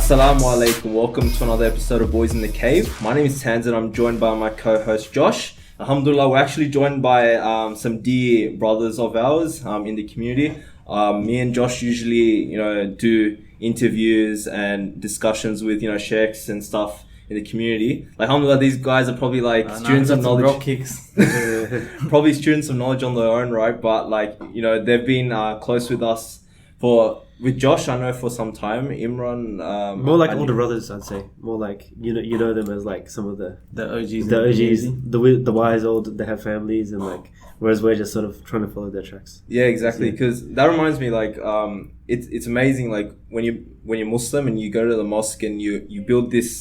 Assalamu alaikum. Welcome to another episode of Boys in the Cave. My name is Tanzim. I'm joined by my co-host Josh. Alhamdulillah, we're actually joined by some dear brothers of ours in the community. Me and Josh usually, do interviews and discussions with, sheikhs and stuff in the community. Like, alhamdulillah, these guys are probably like students of knowledge. Rock kicks. Probably students of knowledge on their own, right? But they've been close with us with Josh, I know for some time. Imran, more like older brothers, I'd say. More like you know them as like some of the OGs, the wise old. They have families and like, whereas we're just sort of trying to follow their tracks. Yeah, exactly. Because that reminds me, like, it's amazing. Like when you're Muslim and you go to the mosque and you build this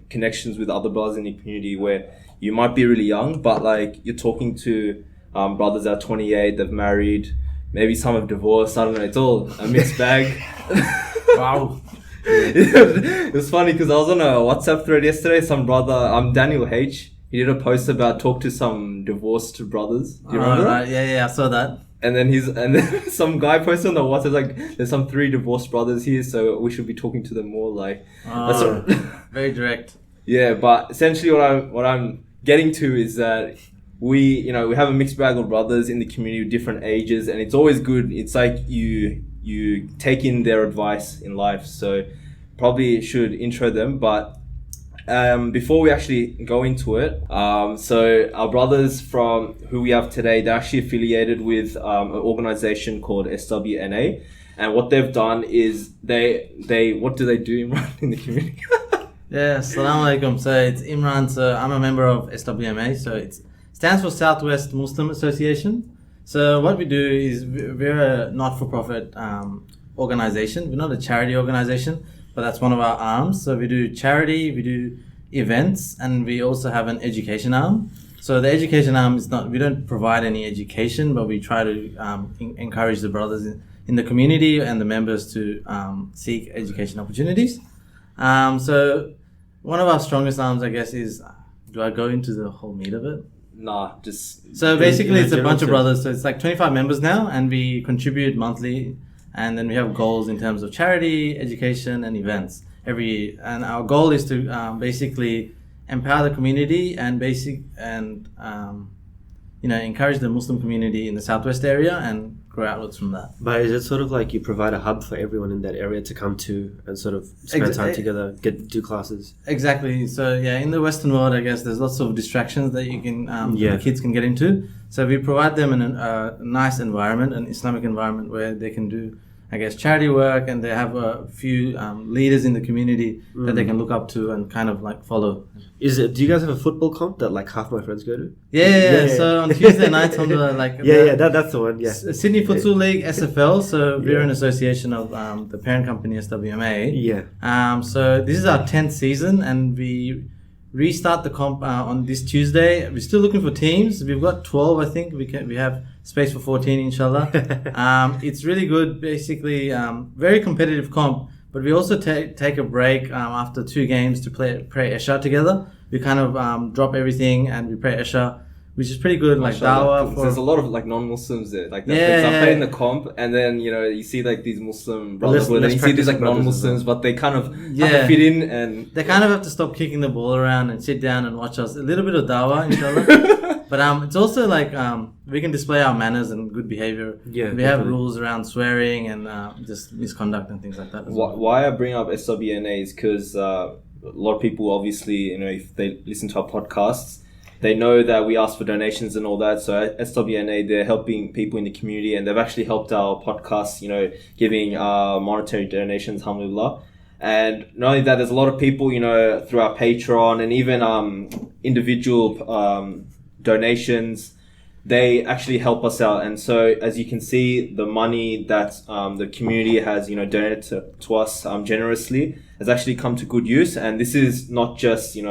connections with other brothers in the community where you might be really young, but like you're talking to brothers that are 28, they've married. Maybe some have divorced. I don't know. It's all a mixed bag. Wow. It was funny because I was on a WhatsApp thread yesterday. Some brother, Daniel H. He did a post about talk to some divorced brothers. Do you remember that? Right. Yeah, I saw that. And then some guy posted on the WhatsApp like, "There's some 3 divorced brothers here, so we should be talking to them more." Like, very direct. Yeah, but essentially what I'm getting to is that we have a mixed bag of brothers in the community with different ages, and it's always good. It's like you take in their advice in life, so probably should intro them. But before we actually go into it, so our brothers from who we have today, they're actually affiliated with an organization called SWNA, and what they've done is they what do they do in the community? Yeah, assalamu alaikum. So it's Imran. So I'm a member of SWMA. So it stands for Southwest Muslim Association. So what we do is we're a not-for-profit organization. We're not a charity organization, but that's one of our arms. So we do charity, we do events, and we also have an education arm. So the education arm is we don't provide any education, but we try to encourage the brothers in the community and the members to seek education opportunities. So one of our strongest arms, I guess, is, do I go into the whole meat of it? Nah, just... So basically it's a bunch of brothers. So it's like 25 members now, and we contribute monthly, and then we have goals in terms of charity, education, and events every year. And our goal is to basically empower the community and encourage the Muslim community in the Southwest area and grow outwards from that. But is it sort of like you provide a hub for everyone in that area to come to and sort of spend time together, do classes? Exactly. So yeah, in the Western world, I guess there's lots of distractions that you can the kids can get into. So we provide them in a nice environment, an Islamic environment where they can do, I guess, charity work, and they have a few leaders in the community that they can look up to and kind of like follow. Do you guys have a football comp that like half my friends go to? Yeah. So on Tuesday nights on the like that's the one. Yeah, Sydney Futsal League SFL. So we're an association of the parent company SWMA. Yeah. So this is our 10th season, and we restart the comp on this Tuesday. We're still looking for teams. We've got 12, I think. We have space for 14, inshallah. It's really good. Basically, very competitive comp. But we also take a break after 2 games to pray Isha together. We kind of drop everything and we pray Isha, which is pretty good. Like dawah. There's a lot of like non-Muslims there. Like I'm playing the comp, and then you see like these Muslim brothers, and then you see these like non-Muslims, but they kind of have to fit in, and they kind of have to stop kicking the ball around and sit down and watch us. A little bit of dawah, inshallah. But it's also like we can display our manners and good behavior. Yeah, we have rules around swearing and just misconduct and things like that. Why I bring up SWNA is because a lot of people, obviously, if they listen to our podcasts, they know that we ask for donations and all that. So SWNA, they're helping people in the community, and they've actually helped our podcast, giving monetary donations, alhamdulillah. And not only that, there's a lot of people, through our Patreon and even individual donations, they actually help us out. And so as you can see, the money that the community has donated to us generously has actually come to good use. And this is not just in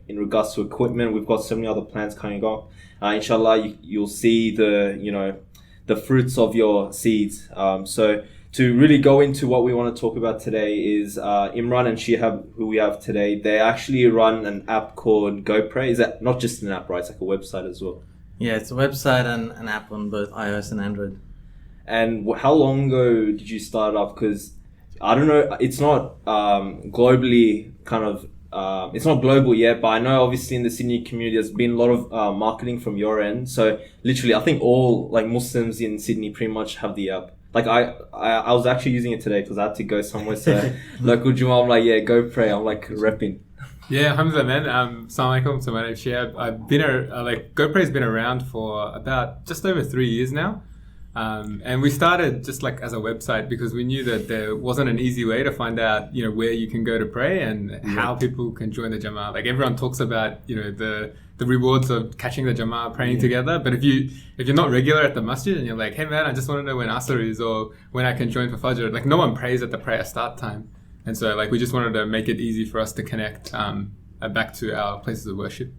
regards to equipment. We've got so many other plans coming up. Inshallah, you'll see the fruits of your seeds. So to really go into what we want to talk about today is Imran and Shihab, who we have today. They actually run an app called GoPray. Is that not just an app, right? It's like a website as well. Yeah, it's a website and an app on both iOS and Android. And how long ago did you start up? Because I don't know. It's not globally kind of. It's not global yet, but I know obviously in the Sydney community there's been a lot of marketing from your end. So literally, I think all like Muslims in Sydney pretty much have the app. Like I was actually using it today because I had to go somewhere. So local Juma, I'm like, yeah, go pray. I'm like repping. Yeah, alhamdulillah, man. Assalamu alaikum. So my name's Shihab. I've been GoPray's been around for about just over 3 years now. And we started just like as a website because we knew that there wasn't an easy way to find out, where you can go to pray and how people can join the Jama'ah. Like everyone talks about, the rewards of catching the Jama'ah praying together. But if you're not regular at the masjid and you're like, hey man, I just want to know when Asr is or when I can join for Fajr. Like no one prays at the prayer start time. And so like we just wanted to make it easy for us to connect back to our places of worship.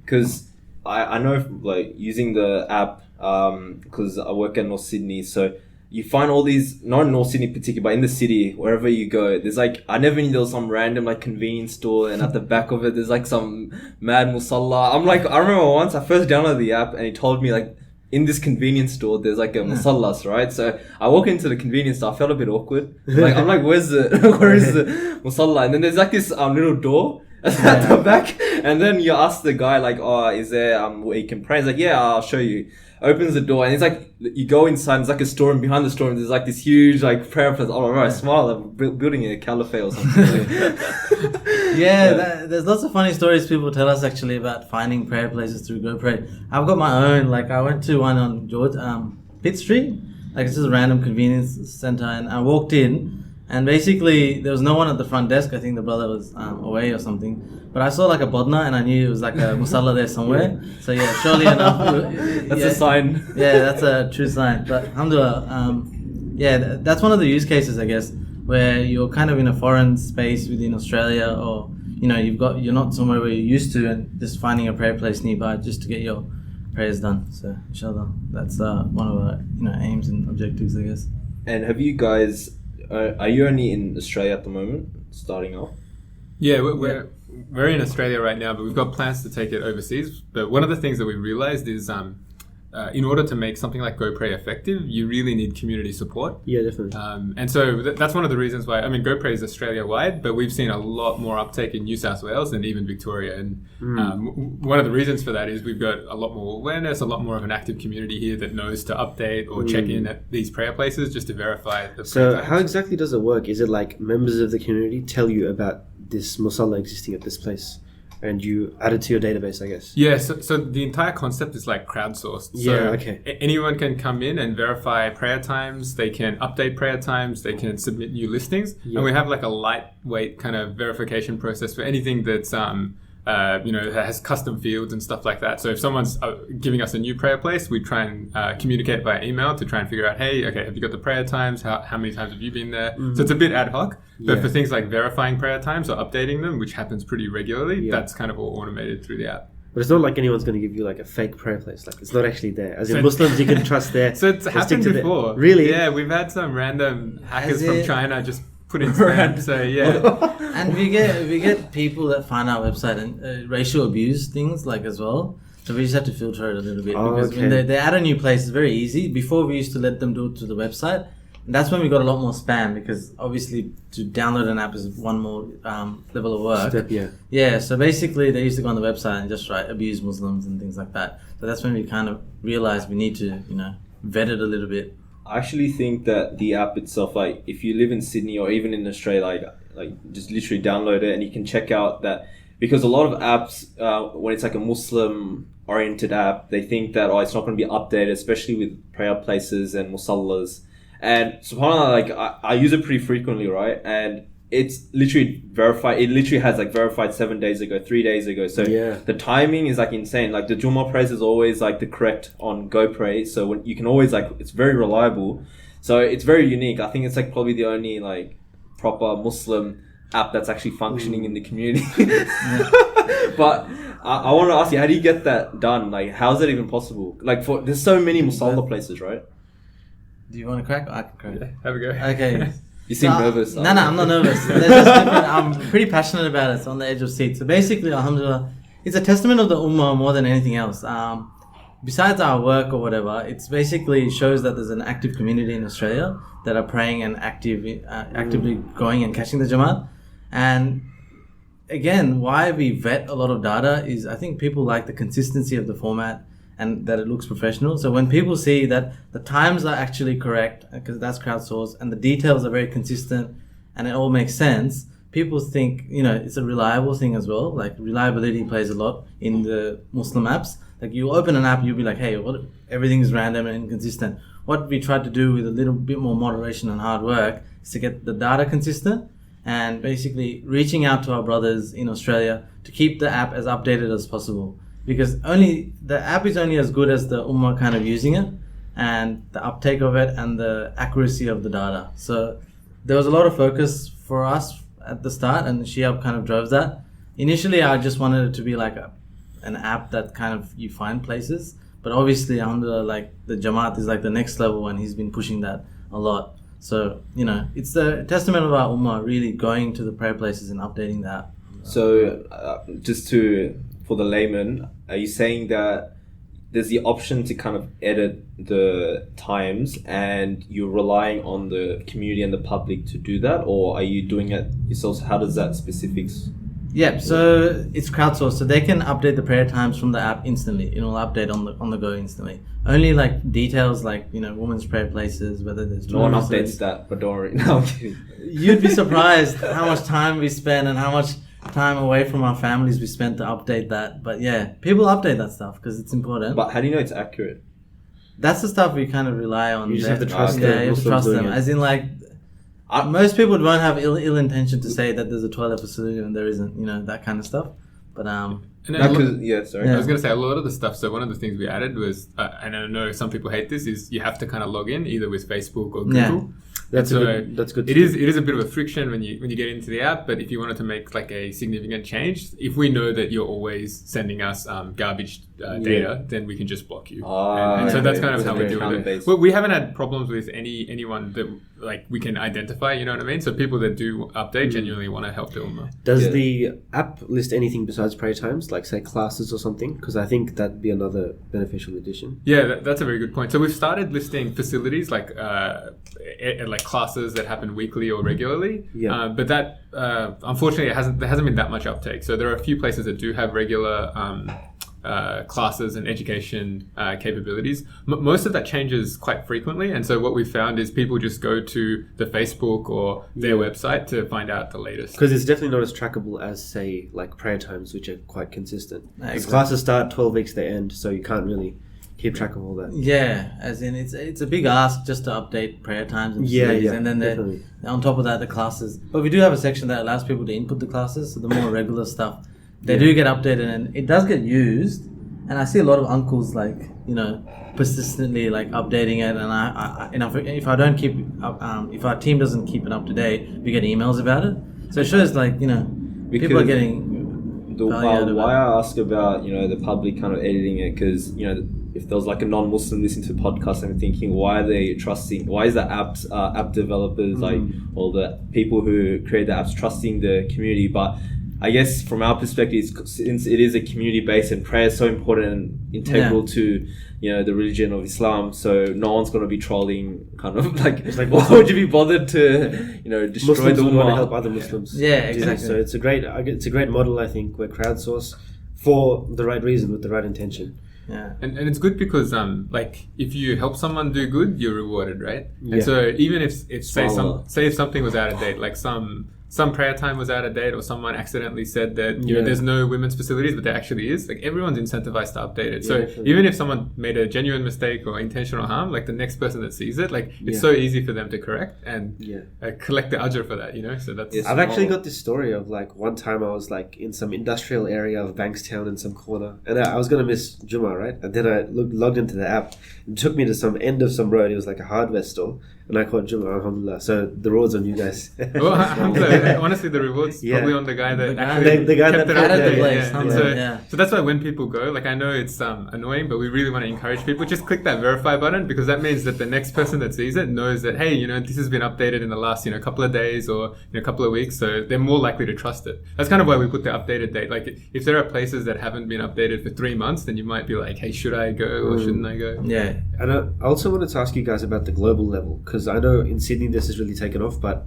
Because I know like using the app, because I work in North Sydney, so you find all these, not in North Sydney in particular, but in the city, wherever you go, there's like, I never knew there was some random like convenience store and at the back of it there's like some mad musalla. I'm like, I remember once I first downloaded the app and he told me like in this convenience store there's like a musallas, right? So I walk into the convenience store, I felt a bit awkward. Like I'm like, where is the musalla? And then there's like this little door at the back, and then you ask the guy like, oh, is there where you can pray? He's like, yeah, I'll show you. Opens the door and it's like you go inside, there's like a store, and behind the store there's like this huge like prayer place. Oh right, smile, I'm building a caliphate or something. There's lots of funny stories people tell us actually about finding prayer places through GoPray. I've got my own. Like I went to one on Pitt Street, like it's just a random convenience center, and I walked in and basically there was no one at the front desk. I think the brother was away or something. But I saw like a bodna and I knew it was like a musalla there somewhere. So yeah, surely enough. That's a sign. Yeah, that's a true sign. But alhamdulillah, that's one of the use cases, I guess, where you're kind of in a foreign space within Australia, or you're not somewhere where you're used to, and just finding a prayer place nearby just to get your prayers done. So inshallah, that's one of our aims and objectives, I guess. And have you guys? Are you only in Australia at the moment, starting off? Yeah, we're in Australia right now, but we've got plans to take it overseas. But one of the things that we realized is in order to make something like GoPray effective, you really need community support. Yeah, definitely. And so that's one of the reasons why, GoPray is Australia-wide, but we've seen a lot more uptake in New South Wales and even Victoria. And one of the reasons for that is we've got a lot more awareness, a lot more of an active community here that knows to update or check in at these prayer places just to verify the So prayer how times. exactly does it work? Is it like members of the community tell you about this musalla existing at this place and you add it to your database, I guess? Yeah, so the entire concept is like crowdsourced. Yeah, So okay. Anyone can come in and verify prayer times. They can update prayer times. They can submit new listings. Yeah. And we have like a lightweight kind of verification process for anything that's has custom fields and stuff like that. So if someone's giving us a new prayer place, we try and communicate via email to try and figure out, hey, okay, have you got the prayer times? How many times have you been there? So it's a bit ad hoc. But for things like verifying prayer times or updating them, which happens pretty regularly, that's kind of all automated through the app. But it's not like anyone's going to give you like a fake prayer place. Like it's not actually there. As in Muslims, you can trust there. So it's happened before. Really? Yeah, we've had some random hackers from China just put in Right. spam. So yeah. And we get people that find our website and racial abuse things like as well. So we just have to filter it a little bit because when they add a new place, it's very easy. Before we used to let them do it to the website. And that's when we got a lot more spam because obviously to download an app is one more level of work. Step, yeah. Yeah, so basically they used to go on the website and just write abuse Muslims and things like that. So that's when we kind of realized we need to, vet it a little bit. I actually think that the app itself, like if you live in Sydney or even in Australia, like just literally download it and you can check out that, because a lot of apps, when it's like a Muslim oriented app, they think that, it's not going to be updated, especially with prayer places and musallas. And subhanAllah, like I use it pretty frequently, right? And it's literally verified. It literally has like verified 7 days ago, 3 days ago. So the timing is like insane. Like the Jummah prayers is always like the correct on GoPray. So when you can always like, it's very reliable. So it's very unique. I think it's like probably the only like proper Muslim app that's actually functioning in the community. But I want to ask you, how do you get that done? Like, how is that even possible? Like there's so many musalla places, right? Do you want to crack? I can crack. Yeah, have a go. Okay. You seem nervous. No, I'm not nervous. They're just different. I'm pretty passionate about it. It's on the edge of seat. So basically, alhamdulillah, it's a testament of the Ummah more than anything else. besides our work or whatever, it's basically shows that there's an active community in Australia that are praying and actively going and catching the Jamaat. And again, why we vet a lot of data is I think people like the consistency of the format and that it looks professional. So when people see that the times are actually correct, because that's crowdsourced, and the details are very consistent and it all makes sense, people think, it's a reliable thing as well. Like reliability plays a lot in the Muslim apps. Like you open an app, you'll be like, hey, everything is random and inconsistent. What we tried to do with a little bit more moderation and hard work is to get the data consistent and basically reaching out to our brothers in Australia to keep the app as updated as possible. Because the app is only as good as the Ummah kind of using it and the uptake of it and the accuracy of the data. So there was a lot of focus for us at the start, and Shihab kind of drove that. Initially, I just wanted it to be like an app that kind of you find places, but obviously under like the Jamaat is like the next level, and he's been pushing that a lot. So it's the testament of our Ummah really going to the prayer places and updating the app. So for the layman, are you saying that there's the option to kind of edit the times and you're relying on the community and the public to do that, or are you doing it yourselves? How does that specifics? Yeah, so it's crowdsourced, so they can update the prayer times from the app instantly. It'll update on the go instantly. Only like details like women's prayer places, whether there's no one updates that, but don't worry. No, I'm kidding. You'd be surprised how much time we spend and how much time away from our families we spent to update that. But yeah, people update that stuff because it's important. But how do you know it's accurate? That's the stuff we kind of rely on. You just have to trust them. Yeah, you have to trust them. As in like, most people won't have ill intention to say that there's a toilet facility and there isn't, that kind of stuff. But sorry. I was going to say a lot of the stuff. So one of the things we added was, and I know some people hate this, is you have to kind of log in either with Facebook or Google. Yeah. That's good. It is a bit of a friction when you get into the app, but if you wanted to make like a significant change, if we know that you're always sending us garbage data, then we can just block you. And so that's kind of how we do it. Well, we haven't had problems with anyone that like we can identify. You know what I mean? So people that do update genuinely want to help the Ummah. Does the app list anything besides prayer times, like say classes or something? Because I think that'd be another beneficial addition. Yeah, that's a very good point. So we've started listing facilities like classes that happen weekly or regularly. Yeah. But that unfortunately there hasn't been that much uptake. So there are a few places that do have regular classes and education capabilities. Most of that changes quite frequently, and so what we found is people just go to the Facebook or their website to find out the latest. Because it's definitely not as trackable as say like prayer times, which are quite consistent. Exactly. Classes start 12 weeks, they end, so you can't really keep track of all that. Yeah, as in it's a big ask just to update prayer times and facilities, and then on top of that the classes. But we do have a section that allows people to input the classes, so the more regular stuff they do get updated, and it does get used. And I see a lot of uncles like persistently like updating it, and I if I don't keep if our team doesn't keep it up to date, we get emails about it. So it shows like people are getting why I ask about the public kind of editing it, because if there was like a non-Muslim listening to the podcast and thinking, why are they trusting? Why is the app developers like all the people who create the apps trusting the community? But I guess from our perspective, since it is a community based and prayer is so important and integral to the religion of Islam, so no one's going to be trolling. Kind of like, it's like, why would you be bothered to destroy Muslims the would want to Ummah? help other Muslims. Yeah, exactly. So it's a great model. I think we're crowdsourced for the right reason with the right intention. Yeah. And it's good because like if you help someone do good, you're rewarded, right? Yeah. And so even if say if something was out of date, like some prayer time was out of date, or someone accidentally said that there's no women's facilities, but there actually is. Like everyone's incentivized to update it. So even if someone made a genuine mistake or intentional harm, like the next person that sees it, like it's so easy for them to correct and collect the ajr for that. So that's. I've actually got this story of like one time I was like in some industrial area of Bankstown in some corner, and I was gonna miss Jummah, right? And then I logged into the app. It took me to some end of some road. It was like a hardware store. and I caught Jummah, alhamdulillah. So the rewards on you guys. Well, alhamdulillah, honestly, the rewards probably on the guy that actually the guy kept that it up added there. the place, And so that's why when people go, like I know it's annoying, but we really want to encourage people, just click that verify button, because that means that the next person that sees it knows that, hey, this has been updated in the last, couple of days or a couple of weeks, so they're more likely to trust it. That's kind of why we put the updated date. Like if there are places that haven't been updated for 3 months, then you might be like, hey, should I go or shouldn't I go? Yeah. And I also wanted to ask you guys about the global level, because I know in Sydney this has really taken off, but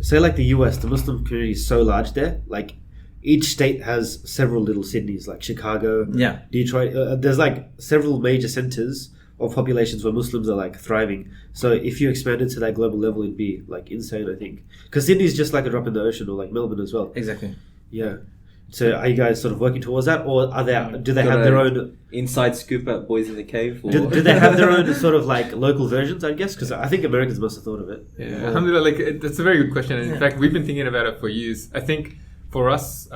say like the US, the Muslim community is so large there, like each state has several little Sydneys, like Chicago, Detroit. There's like several major centers of populations where Muslims are like thriving. So if you expanded to that global level, it'd be like insane, I think. Because Sydney's just like a drop in the ocean, or like Melbourne as well. Exactly. Yeah. So are you guys sort of working towards that, or do they have their own inside scoop at Boys in the Cave? Or? Do they have their own sort of like local versions, I guess? Because I think Americans must have thought of it. Yeah, alhamdulillah, that's a very good question. And in fact, we've been thinking about it for years. I think for us,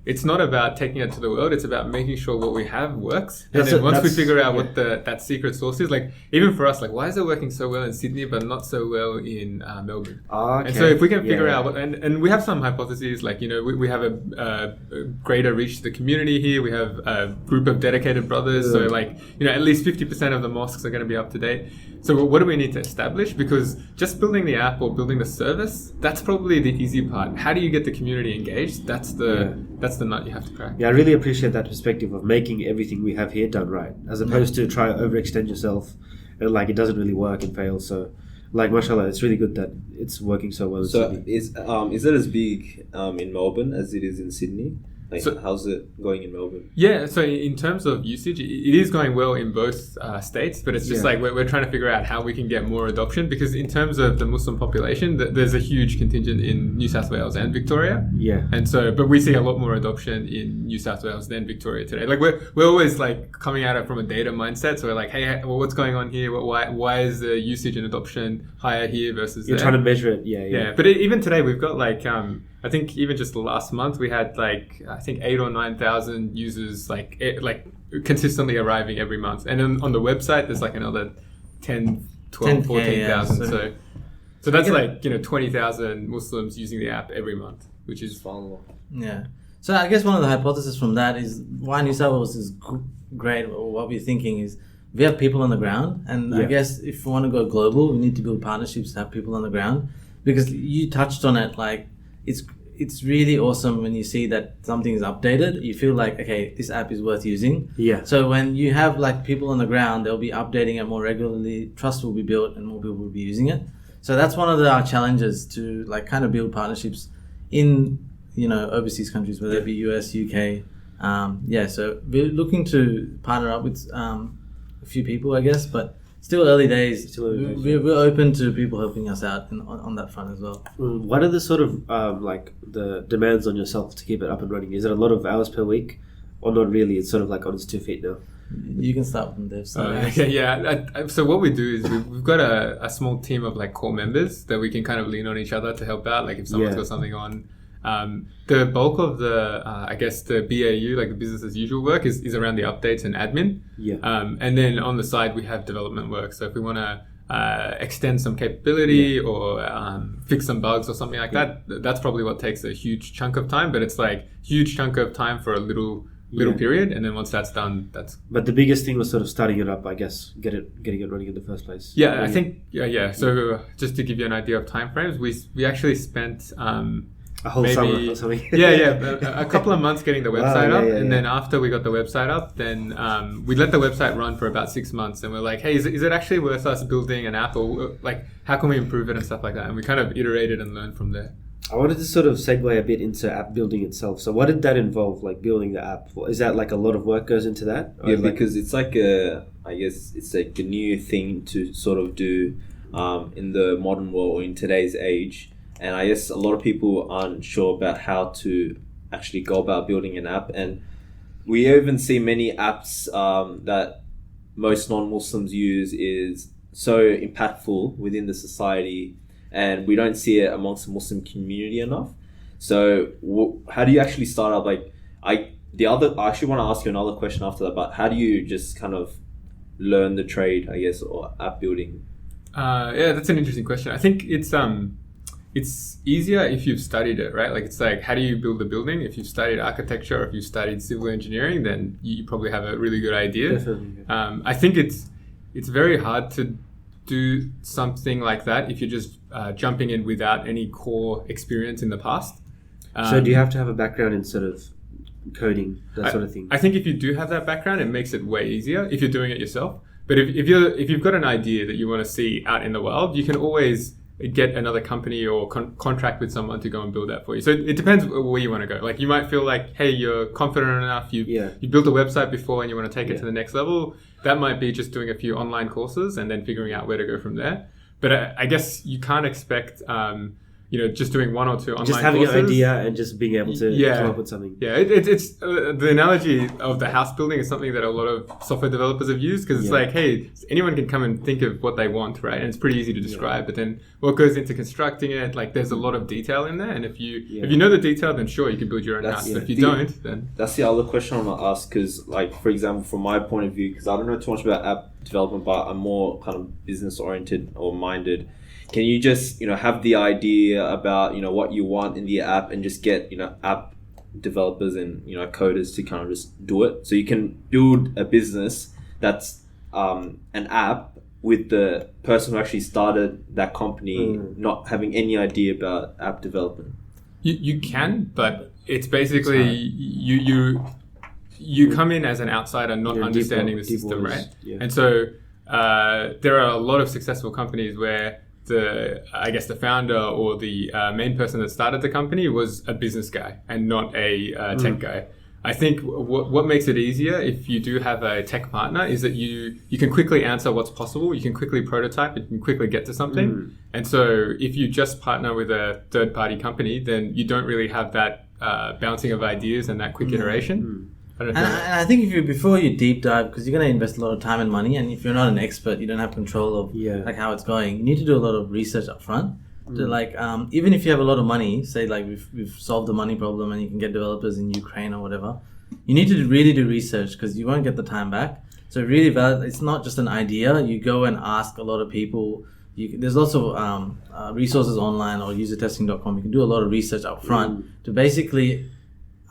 it's not about taking it to the world. It's about making sure what we have works. And then once we figure out what that secret sauce is, like even for us, like why is it working so well in Sydney but not so well in Melbourne? Okay. And so if we can figure out and we have some hypotheses, like we have a greater reach to the community here. We have a group of dedicated brothers, so at least 50% of the mosques are going to be up to date. So what do we need to establish? Because just building the app or building the service, that's probably the easy part. How do you get the community engaged? That's the nut you have to crack. Yeah, I really appreciate that perspective of making everything we have here done right, as opposed to try to overextend yourself and like it doesn't really work and fail. So like mashallah, it's really good that it's working so well in Sydney. Is it as big in Melbourne as it is in Sydney? Like, how's it going in Melbourne? Yeah, so in terms of usage, it is going well in both states, but it's just like we're trying to figure out how we can get more adoption, because in terms of the Muslim population, there's a huge contingent in New South Wales and Victoria. Yeah. And so, but we see a lot more adoption in New South Wales than Victoria today. Like we're always like coming at it from a data mindset. So we're like, hey, well, what's going on here? Why is the usage and adoption higher here versus You're trying to measure it. Yeah. But even today, we've got like, I think even just last month we had like 8,000 or 9,000 users like consistently arriving every month, and then on the website there's like another 10, 12, 14,000. So that's 20,000 Muslims using the app every month, which is phenomenal. Yeah. So I guess one of the hypotheses from that is why New South Wales is great, or what we're thinking is we have people on the ground, and I guess if we want to go global, we need to build partnerships to have people on the ground, because you touched on it, like it's really awesome when you see that something is updated. You feel like, okay, this app is worth using. Yeah. So when you have like people on the ground, they'll be updating it more regularly. Trust will be built, and more people will be using it. So that's one of our challenges, to like kind of build partnerships in overseas countries, whether it be US, UK. So we're looking to partner up with a few people, I guess, but still early days. We're open to people helping us out on that front as well. What are the sort of the demands on yourself to keep it up and running? Is it a lot of hours per week, or not really? It's sort of like on its 2 feet now. You can start from there. So what we do is we've got a small team of like core members that we can kind of lean on each other to help out. Like if someone's got something on. The bulk of the the BAU, like the business as usual work, is around the updates and admin. And then on the side we have development work. So if we want to extend some capability or fix some bugs or something like that, that's probably what takes a huge chunk of time. But it's like huge chunk of time for a little period, and then once that's done, that's. But the biggest thing was sort of starting it up, I guess, getting it running in the first place. I think. So just to give you an idea of timeframes, we actually spent. A whole summer or something. A couple of months getting the website up, and then after we got the website up, then we let the website run for about 6 months, and we're like, hey, is it actually worth us building an app, or like how can we improve it and stuff like that? And we kind of iterated and learned from there. I wanted to sort of segue a bit into app building itself. So what did that involve, like building the app? Is that like a lot of work goes into that? Yeah, because it's like it's like a new thing to sort of do in the modern world or in today's age. And I guess a lot of people aren't sure about how to actually go about building an app. And we even see many apps that most non-Muslims use is so impactful within the society, and we don't see it amongst the Muslim community enough. So how do you actually start up? I actually want to ask you another question after that, but how do you just kind of learn the trade, I guess, or app building? Yeah, that's an interesting question. I think it's easier if you've studied it, right? Like it's like, how do you build a building? If you've studied architecture or if you've studied civil engineering, then you probably have a really good idea. Definitely. I think it's very hard to do something like that if you're just jumping in without any core experience in the past. So do you have to have a background in sort of coding, that sort of thing? I think if you do have that background, it makes it way easier if you're doing it yourself. But if you've got an idea that you want to see out in the world, you can always get another company or contract with someone to go and build that for you. So it depends where you want to go. Like you might feel like, hey, you're confident enough, you built a website before and you want to take it to the next level. That might be just doing a few online courses and then figuring out where to go from there. But I guess you can't expect just doing one or two online courses. Just having an idea and just being able to come up with something. Yeah, it's the analogy of the house building is something that a lot of software developers have used, because it's like, hey, anyone can come and think of what they want, right? And it's pretty easy to describe. But then what goes into constructing it, like there's a lot of detail in there. And if you know the detail, then sure, you can build your own house. But if you don't, then... That's the other question I want to ask, because like, for example, from my point of view, because I don't know too much about app development, but I'm more kind of business oriented or minded. Can you just, have the idea about, what you want in the app and just get, app developers and, coders to kind of just do it? So you can build a business that's an app with the person who actually started that company not having any idea about app development. You can, but it's basically you come in as an outsider not understanding the system, right? Yeah. And so there are a lot of successful companies where the founder or the main person that started the company was a business guy and not a tech guy. I think what makes it easier if you do have a tech partner is that you can quickly answer what's possible, you can quickly prototype, you can quickly get to something. And so if you just partner with a third-party company, then you don't really have that bouncing of ideas and that quick iteration. And I think before you deep dive, because you're going to invest a lot of time and money, and if you're not an expert, you don't have control of like how it's going. You need to do a lot of research up front. To like even if you have a lot of money, say like we've solved the money problem and you can get developers in Ukraine or whatever, you need to really do research because you won't get the time back. So really, it's not just an idea. You go and ask a lot of people. There's also resources online or usertesting.com. You can do a lot of research up front to basically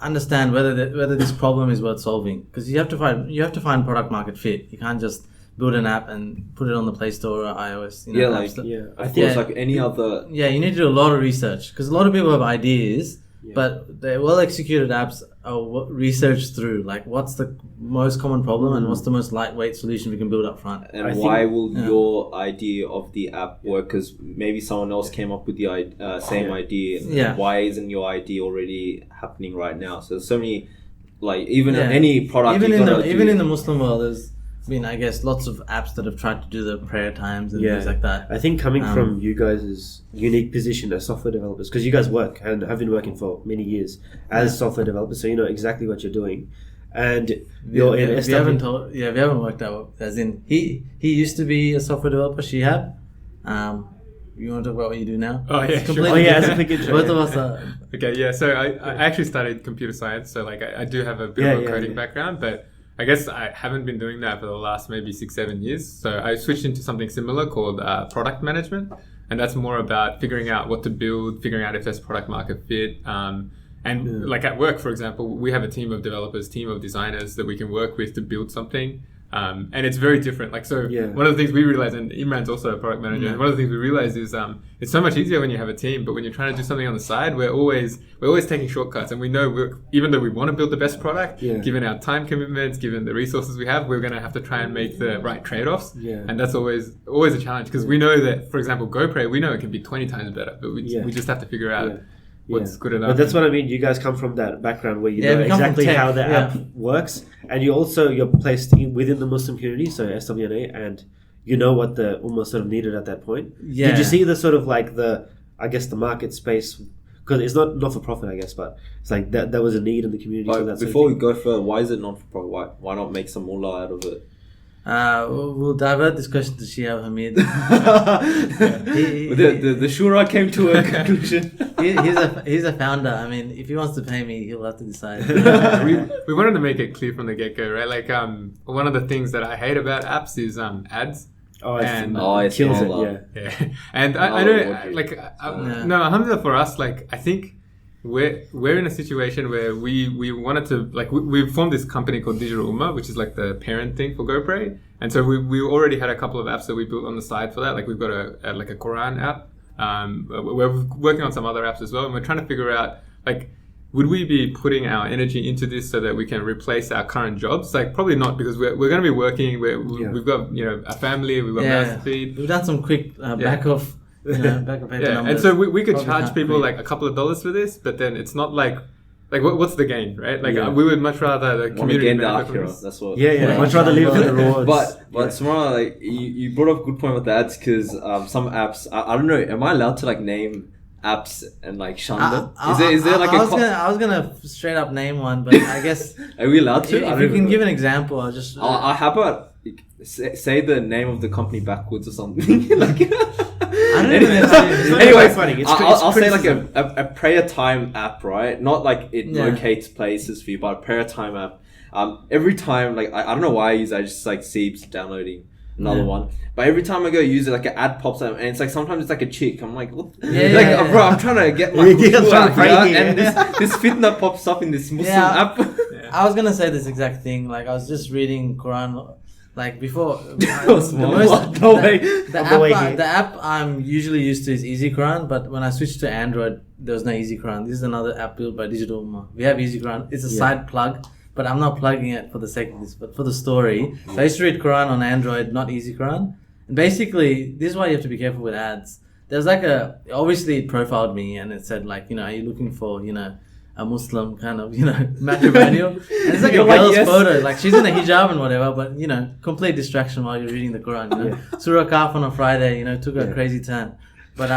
understand whether this problem is worth solving, because you have to find product market fit. You can't just build an app and put it on the Play Store or iOS. Of course, like any other. Yeah, you need to do a lot of research because a lot of people have ideas, but the well executed apps are researched through. Like, what's the most common problem and what's the most lightweight solution we can build up front. And why will your idea of the app work? Because maybe someone else came up with the same idea. And why isn't your idea already happening right now? So there's so many, like any product. Even in the Muslim world, there's been, I guess, lots of apps that have tried to do the prayer times and things like that. I think coming from you guys' unique position as software developers, because you guys work and have been working for many years as software developers, so you know exactly what you're doing. And you're in SW. We haven't worked out. As in, he used to be a software developer, Shihab. You want to talk about what you do now? Oh yeah, sure. As a quick intro. Both of us are. Okay, yeah. So I actually studied computer science, so like I do have a bit of a coding background, but I guess I haven't been doing that for the last maybe 6-7 years. So I switched into something similar called product management. And that's more about figuring out what to build, figuring out if there's product market fit. Like at work, for example, we have a team of developers, team of designers that we can work with to build something. And it's very different. Like, so one of the things we realize, and Imran's also a product manager, and one of the things we realize is it's so much easier when you have a team, but when you're trying to do something on the side, we're always taking shortcuts. And we know even though we want to build the best product, given our time commitments, given the resources we have, we're going to have to try and make the right trade-offs. And that's always a challenge, because we know that, for example, GoPro, we know it can be 20 times better, but we just have to figure out what's good enough. But that's what I mean. You guys come from that background where you know exactly how the app works, and you're placed within the Muslim community, so SWNA, and you know what the Ummah sort of needed at that point. Yeah. Did you see the sort of like the market space? Because it's not for profit, I guess, but it's like that there was a need in the community. But before we go further, why is it not for profit? Why not make some mullah out of it? We'll divert this question to Shihab Hamid. The shura came to a conclusion. He's a founder. I mean, if he wants to pay me, he'll have to decide. We wanted to make it clear from the get-go, right? Like, one of the things that I hate about apps is ads. And it kills it. subhanallah. Yeah. yeah, and I Oh, know, what do you- like, Yeah. no, alhamdulillah for us, like, I think we're in a situation where we wanted to, like, we formed this company called Digital Ummah, which is like the parent thing for GoPray, and so we already had a couple of apps that we built on the side for that. Like, we've got like a Quran app. We're working on some other apps as well, and we're trying to figure out, like, would we be putting our energy into this so that we can replace our current jobs? Like, probably not, because we're going to be working. We've got, you know, a family. We've got mouths to feed. We've done some quick back of paper Yeah, numbers. and so we could Probably charge can't people create- like a couple of dollars for this, but then it's not like what's the gain, right? Like, Yeah. we would much rather the Want to community gain the benefit from akhirah. this. That's what. Yeah. Much rather live for the rewards. But Samara, like you brought up a good point with the ads because some apps I don't know. Am I allowed to like name apps and like shun them? Is there like I was gonna straight up name one, but I guess Are we allowed to? I if don't you even can know. give an example, I'll just. How about say the name of the company backwards or something? Like, I don't even know. Anyways, funny. I'll say like criticism. a prayer time app, right? Not like it Yeah. locates places for you, but a prayer time app. Every time, like I don't know why I use it, I just like see downloading another Yeah. one. But every time I go use it, like an ad pops up, and it's like sometimes it's like a chick. I'm like, what? Yeah, like, yeah. bro, I'm trying to get my Yeah, khushu I'm trying to out pray here, here. and this fitna pops up in this Muslim Yeah. app. I was gonna say this exact thing. Like I was just reading Quran, like before. No way. The app I'm usually used to is Easy Quran, but when I switched to Android, there was no Easy Quran. This is another app built by Digital Ummah. We have Easy Quran. It's a side plug, but I'm not plugging it for the sake of this, but for the story. So I used to read Quran on Android, not Easy Quran. And basically, this is why you have to be careful with ads. There's like obviously it profiled me and it said like, are you looking for, a Muslim kind of, matrimonial? And it's like a You're like, girl's yes. photo. Like she's in a hijab and whatever, but, complete distraction while you're reading the Quran, Surah Kahf on a Friday, took a crazy turn. But,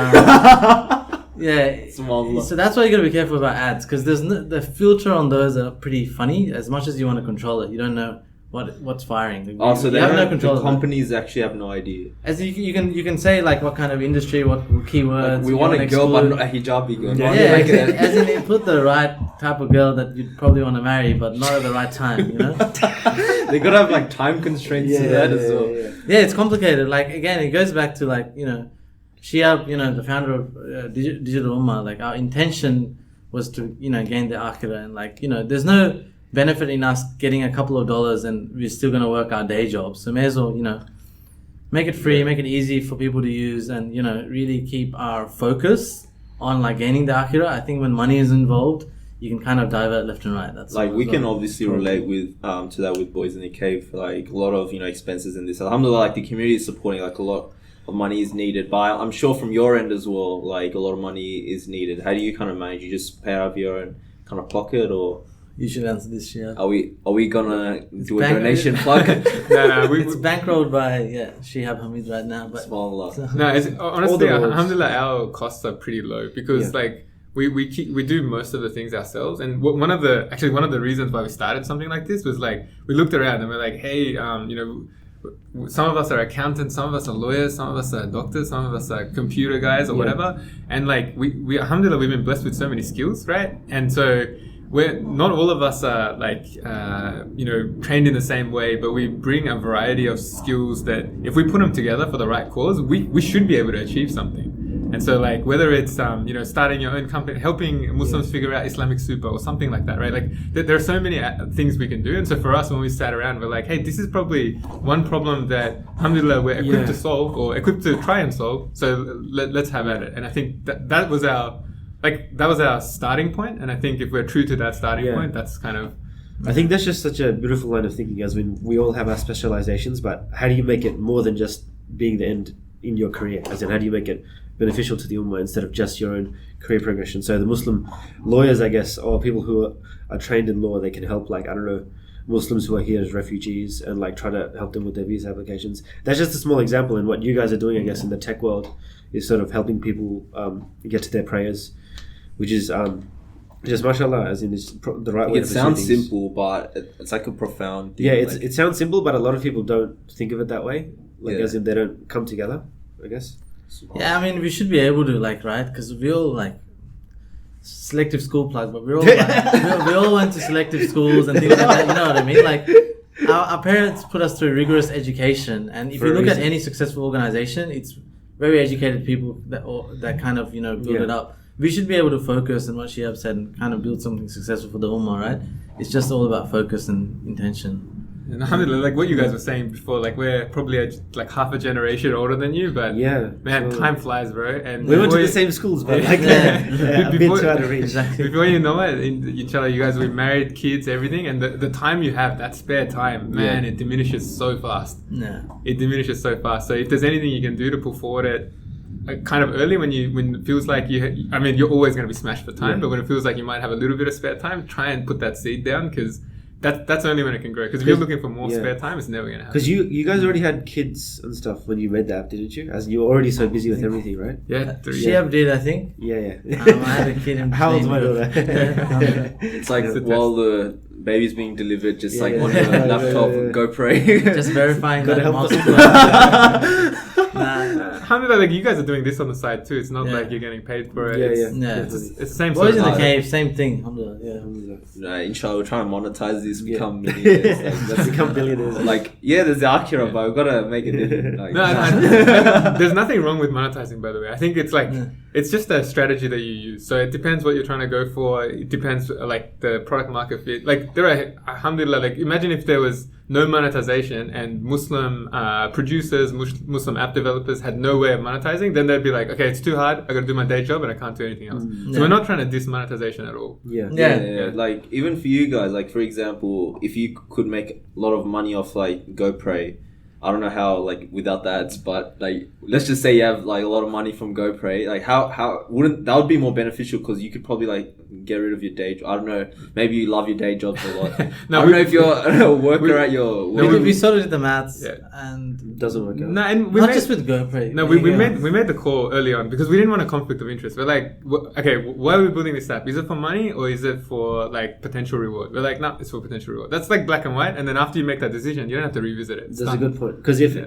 yeah. Subhanallah. So that's why you got to be careful about ads because the filter on those are pretty funny as much as you want to control it. You don't know what's firing. So you they have no don't, control the of it. companies actually have no idea. As you can say like what kind of industry, what keywords. Like, we you want a wanna girl, but exclude. not a hijabi girl. Yeah, Not like as in you put the right type of girl that you'd probably want to marry, but not at the right time, they gotta have like time constraints to that as well. Yeah, it's complicated. Like again, it goes back to like Shihab, the founder of Digital Ummah. Like our intention was to gain the akhirah, and like there's no benefit in us getting a couple of dollars, and we're still gonna work our day job. So may as well make it free, make it easy for people to use, and really keep our focus on like gaining the akhirah. I think when money is involved, you can kind of divert left and right. That's Like we can obviously relate with to that with Boys in the Cave. Like a lot of expenses in this. Alhamdulillah, like the community is supporting. Like a lot of money is needed, but I'm sure from your end as well. Like a lot of money is needed. How do you kind of manage? You just pay out of your own kind of pocket, or You should answer this, Shihab. are we gonna do a bank- donation plug? No, It's bankrolled by Shihab Hamid right now, but Subhanallah. No, it's, honestly, the roads. alhamdulillah, our costs are pretty low because like we do most of the things ourselves. And one of the reasons why we started something like this was like we looked around and we're like, hey, some of us are accountants, some of us are lawyers, some of us are doctors, some of us are computer guys or whatever. And like we alhamdulillah, we've been blessed with so many skills, right? And so we're not all of us are like trained in the same way, but we bring a variety of skills that if we put them together for the right cause, we should be able to achieve something. And so like whether it's starting your own company, helping Muslims figure out Islamic super or something like that, right? Like there are so many things we can do. And so for us, when we sat around, we're like, hey, this is probably one problem that alhamdulillah we're equipped to solve or equipped to try and solve. So let's have at it. And I think that was our starting point. And I think if we're true to that starting point, that's kind of... I think that's just such a beautiful line of thinking, as when we all have our specializations, but how do you make it more than just being the end in your career? As in, how do you make it beneficial to the Ummah instead of just your own career progression? So the Muslim lawyers, I guess, or people who are trained in law, they can help, like, I don't know, Muslims who are here as refugees and like try to help them with their visa applications. That's just a small example, and what you guys are doing, I guess, in the tech world is sort of helping people get to their prayers, which is just mashallah, as in it's the right way It to pursue sounds things. simple, but it's like a profound thing. Yeah, like, it sounds simple, but a lot of people don't think of it that way. Like, Yeah. as in they don't come together, I guess. yeah, I mean, we should be able to, like, right? Because we all, like, selective school plug, but we're all, like, we all went to selective schools and things like that, you know what I mean? Like, our parents put us through rigorous education, and if For you a look at reason. any successful organization, it's very educated people that kind of build Yeah. it up. We should be able to focus on what Shihab said and kind of build something successful for the Ummah, right? It's just all about focus and intention. And alhamdulillah, like what you guys were saying before, like we're probably like half a generation older than you, but Yeah, man, sure. time flies, bro. And We went to before the same schools, but like Yeah. a bit Before- too out of reach. Exactly. Before you know it, inshallah, you guys were married, kids, everything, and the time you have, that spare time, man, it diminishes so fast. Yeah. It diminishes so fast. So if there's anything you can do to pull forward it kind of early when it feels like you're always going to be smashed for time, Yeah. but when it feels like you might have a little bit of spare time, try and put that seed down, because that's only when it can grow. Because if you're looking for more Yeah. spare time, it's never going to happen. Because you guys already had kids and stuff when you made the app, didn't you? As you were already so busy with everything, right? Yeah, 3 Shihab did, I think. Yeah. I had a kid in How old's my between. daughter? It's like It's a while the baby's being delivered, just Yeah, like yeah. on your Yeah, laptop, yeah, yeah. go pray. Just verifying Gotta that help them. multiple. Nah. Alhamdulillah, like you guys are doing this on the side too. It's not Yeah. like you're getting paid for it. Yeah, it's, yeah. Yeah. It's the same Boys in sort the of cave, same thing. Alhamdulillah, yeah. Inshallah, we're trying to monetize this, Yeah. become millionaires. Like, Let's become billionaires. Like, yeah, there's the Akira, but we've got to make it. Like, No, there's nothing wrong with monetizing, by the way. I think it's like it's just a strategy that you use. So it depends what you're trying to go for. It depends like the product market fit. Like there are, alhamdulillah, like imagine if there was no monetization and Muslim producers, Muslim app developers had no way of monetizing, then they'd be like, okay, it's too hard. I got to do my day job and I can't do anything else. So Yeah. we're not trying to diss monetization at all. Yeah. Yeah. Like even for you guys, like for example, if you could make a lot of money off like GoPray, I don't know how like without the ads, but like let's just say you have like a lot of money from GoPray, like how wouldn't that would be more beneficial because you could probably like get rid of your day job. I don't know, maybe you love your day jobs a lot. No, I don't know if you're a worker we- at your We, work. we sort of did the maths, Yeah. and Doesn't work out. No, and we not made, just with GoPro. No, we Yeah. made the call early on because we didn't want a conflict of interest. We're like, okay, why are we building this app? Is it for money or is it for like potential reward? We're like, no, it's for potential reward. That's like black and white. And then after you make that decision, you don't have to revisit it. It's That's a done. good point. Because if Yeah.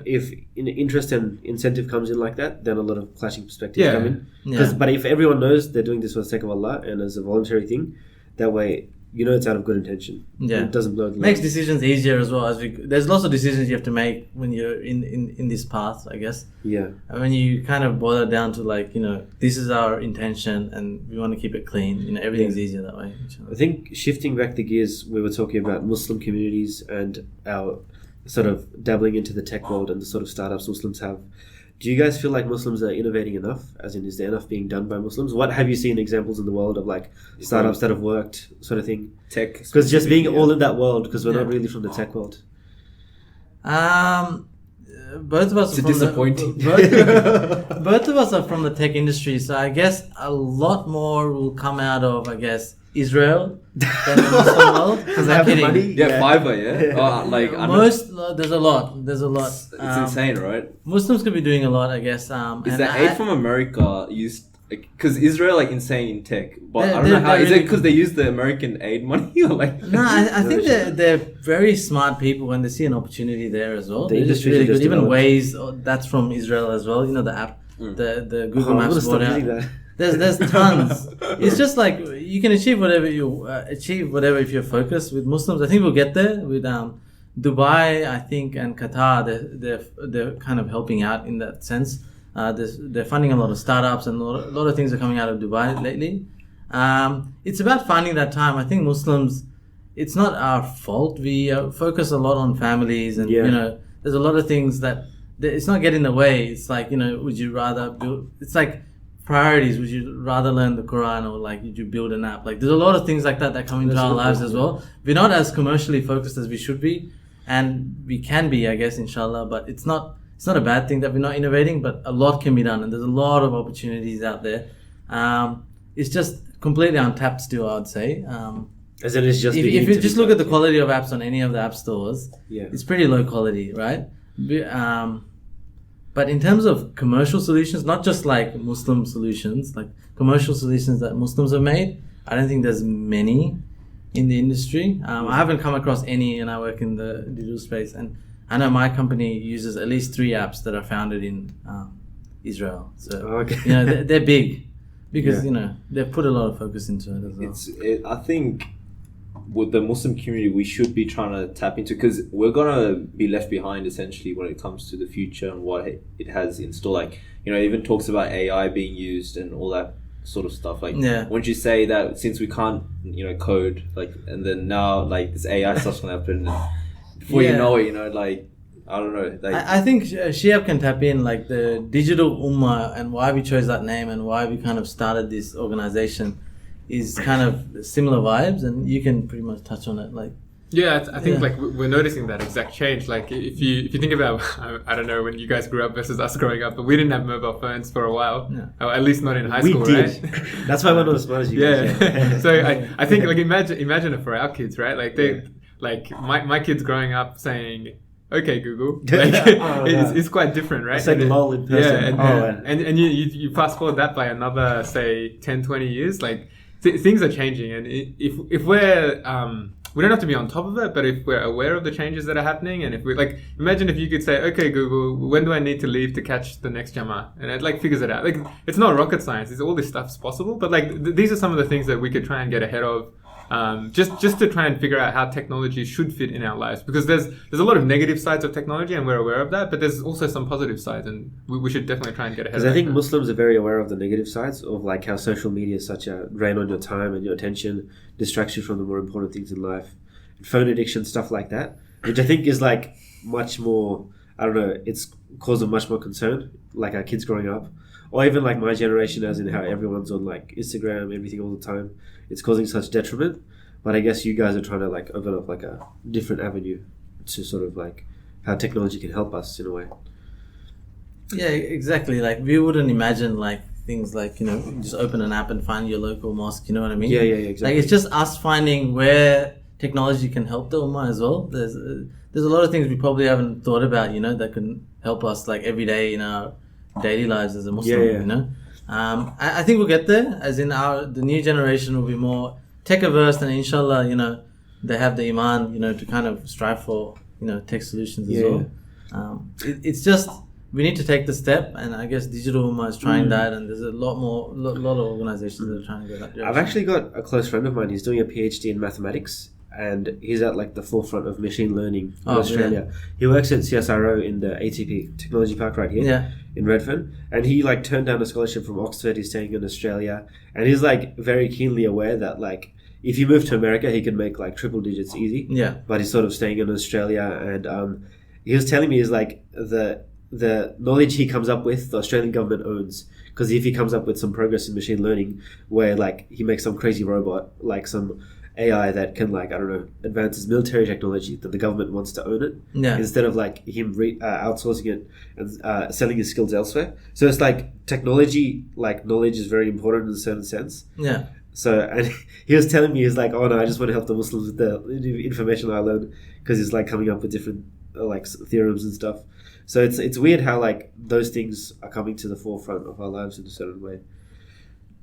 interest and incentive comes in like that, then a lot of clashing perspectives Yeah. come in. Yeah. But if everyone knows they're doing this for the sake of Allah and as a voluntary thing, that way you know it's out of good intention. Yeah. It doesn't blow the Makes line. decisions easier as well. There's lots of decisions you have to make when you're in this path, I guess. Yeah. And when you kind of boil it down to like, this is our intention and we want to keep it clean, everything's easier that way. I think shifting back the gears, we were talking about Muslim communities and our sort of dabbling into the tech world and the sort of startups Muslims have. Do you guys feel like Muslims are innovating enough? As in, is there enough being done by Muslims? What have you seen examples in the world of like startups that have worked, sort of thing? Tech, Because just being specifically, all in that world, because we're Yeah. not really from the tech world. Both of us It's are from disappointing. both of us are from the tech industry, so I guess a lot more will come out of, I guess, Israel than the Muslim world. I'm Because they not have the kidding. money. Yeah, Fiverr, yeah. Oh, like I know, There's a lot. There's a lot. it's insane, right? Muslims could be doing a lot, I guess. Is and the I- aid from America used? Because Israel like insane in tech, but I don't They're- know how. they're Is it really- because they use the American aid money or like? No, I think they're very smart people when they see an opportunity there as well. The They're just industry really just good. Even developed. Waze, that's from Israel as well. The app, the Oh, Google I'm Maps gonna stop brought out. using that. There's tons. It's just like you can achieve whatever if you're focused. With Muslims, I think we'll get there. With Dubai, I think, and Qatar, they're kind of helping out in that sense. They're funding a lot of startups, and a lot of things are coming out of Dubai lately. It's about finding that time. I think Muslims, it's not our fault. We focus a lot on families, and Yeah. there's a lot of things that it's not getting in the way. It's like would you rather build? It's like priorities. Would you rather learn the Quran or like would you build an app? Like there's a lot of things like that come into That's our a good lives point, as well. We're not as commercially focused as we should be, and we can be, I guess, inshallah. But it's not a bad thing that we're not innovating. But a lot can be done, and there's a lot of opportunities out there. It's just completely untapped still, I would say. As in, it's just If beginning you to just be look at the done. quality of apps on any of the app stores, Yeah. it's pretty low quality, right? But in terms of commercial solutions, not just like Muslim solutions, like commercial solutions that Muslims have made, I don't think there's many in the industry. I haven't come across any, and I work in the digital space, and I know my company uses at least 3 apps that are founded in Israel. So Okay. they're big because Yeah. they've put a lot of focus into it as well. I think with the Muslim community we should be trying to tap into, because we're gonna be left behind essentially when it comes to the future and what it has in store. Like, you know, it even talks about AI being used and all that sort of stuff. Like, wouldn't you say that since we can't, you know, code, like, and then now like this AI stuff's gonna happen, and before you know it, you know, like, I don't know. Like, I think Shihab can tap in like the digital Ummah and why we chose that name and why we kind of started this organization is kind of similar vibes, and you can pretty much touch on it. Like, I think like we're noticing that exact change. Like if you think about, I don't know when you guys grew up versus us growing up, but we didn't have mobile phones for a while, or at least not in high school, did. right? That's why we're not as smart as you guys. So I think like imagine it for our kids, right? Like like my kids growing up saying, "Okay, Google," like, it's quite different, right? It's like lol in person. And you fast forward that by another, say, 10, 20 years, like things are changing. And if we're, we don't have to be on top of it, but if we're aware of the changes that are happening, and if we like, imagine if you could say, "Okay, Google, when do I need to leave to catch the next Jama?" And it like figures it out. Like, it's not rocket science. It's all this stuff's possible, but like these are some of the things that we could try and get ahead of. Just to try and figure out how technology should fit in our lives, because there's a lot of negative sides of technology and we're aware of that, but there's also some positive sides, and we should definitely try and get ahead of that. Because I think Muslims are very aware of the negative sides of like how social media is such a drain on your time and your attention, distracts you from the more important things in life, phone addiction, stuff like that, which I think is like much more, I don't know, it's cause of much more concern, like our kids growing up, or even like my generation, as in how everyone's on like Instagram, everything all the time. It's causing such detriment, but I guess you guys are trying to like open up like a different avenue to sort of like how technology can help us in a way. Yeah, exactly. Like we wouldn't imagine like things like, you know, just open an app and find your local mosque. You know what I mean? Yeah, exactly. Like it's just us finding where technology can help the Ummah as well. There's a lot of things we probably haven't thought about, you know, that can help us like every day in our daily lives as a Muslim. You know. I think we'll get there, as in the new generation will be more tech averse, and inshallah, you know, they have the iman, you know, to kind of strive for, you know, tech solutions as well. It's just we need to take the step, and I guess Digital Ummah is trying that, and there's a lot of organizations that are trying to go that direction. I've actually got a close friend of mine. He's doing a PhD in mathematics, and he's at like the forefront of machine learning in Australia. Yeah. He works at CSIRO in the ATP Technology Park right here in Redfern, and he like turned down a scholarship from Oxford. He's staying in Australia, and he's like very keenly aware that like if he moved to America, he could make like triple digits easy. Yeah, but he's sort of staying in Australia, and he was telling me is like the knowledge he comes up with, the Australian government owns, because if he comes up with some progress in machine learning, where like he makes some crazy robot, like some AI that can like, I don't know, advances military technology, that the government wants to own it instead of like him outsourcing it and selling his skills elsewhere. So it's like technology, like knowledge is very important in a certain sense. Yeah. So, and he was telling me, he's like, oh no, I just want to help the Muslims with the information I learned, because he's like coming up with different like theorems and stuff. So it's weird how like those things are coming to the forefront of our lives in a certain way.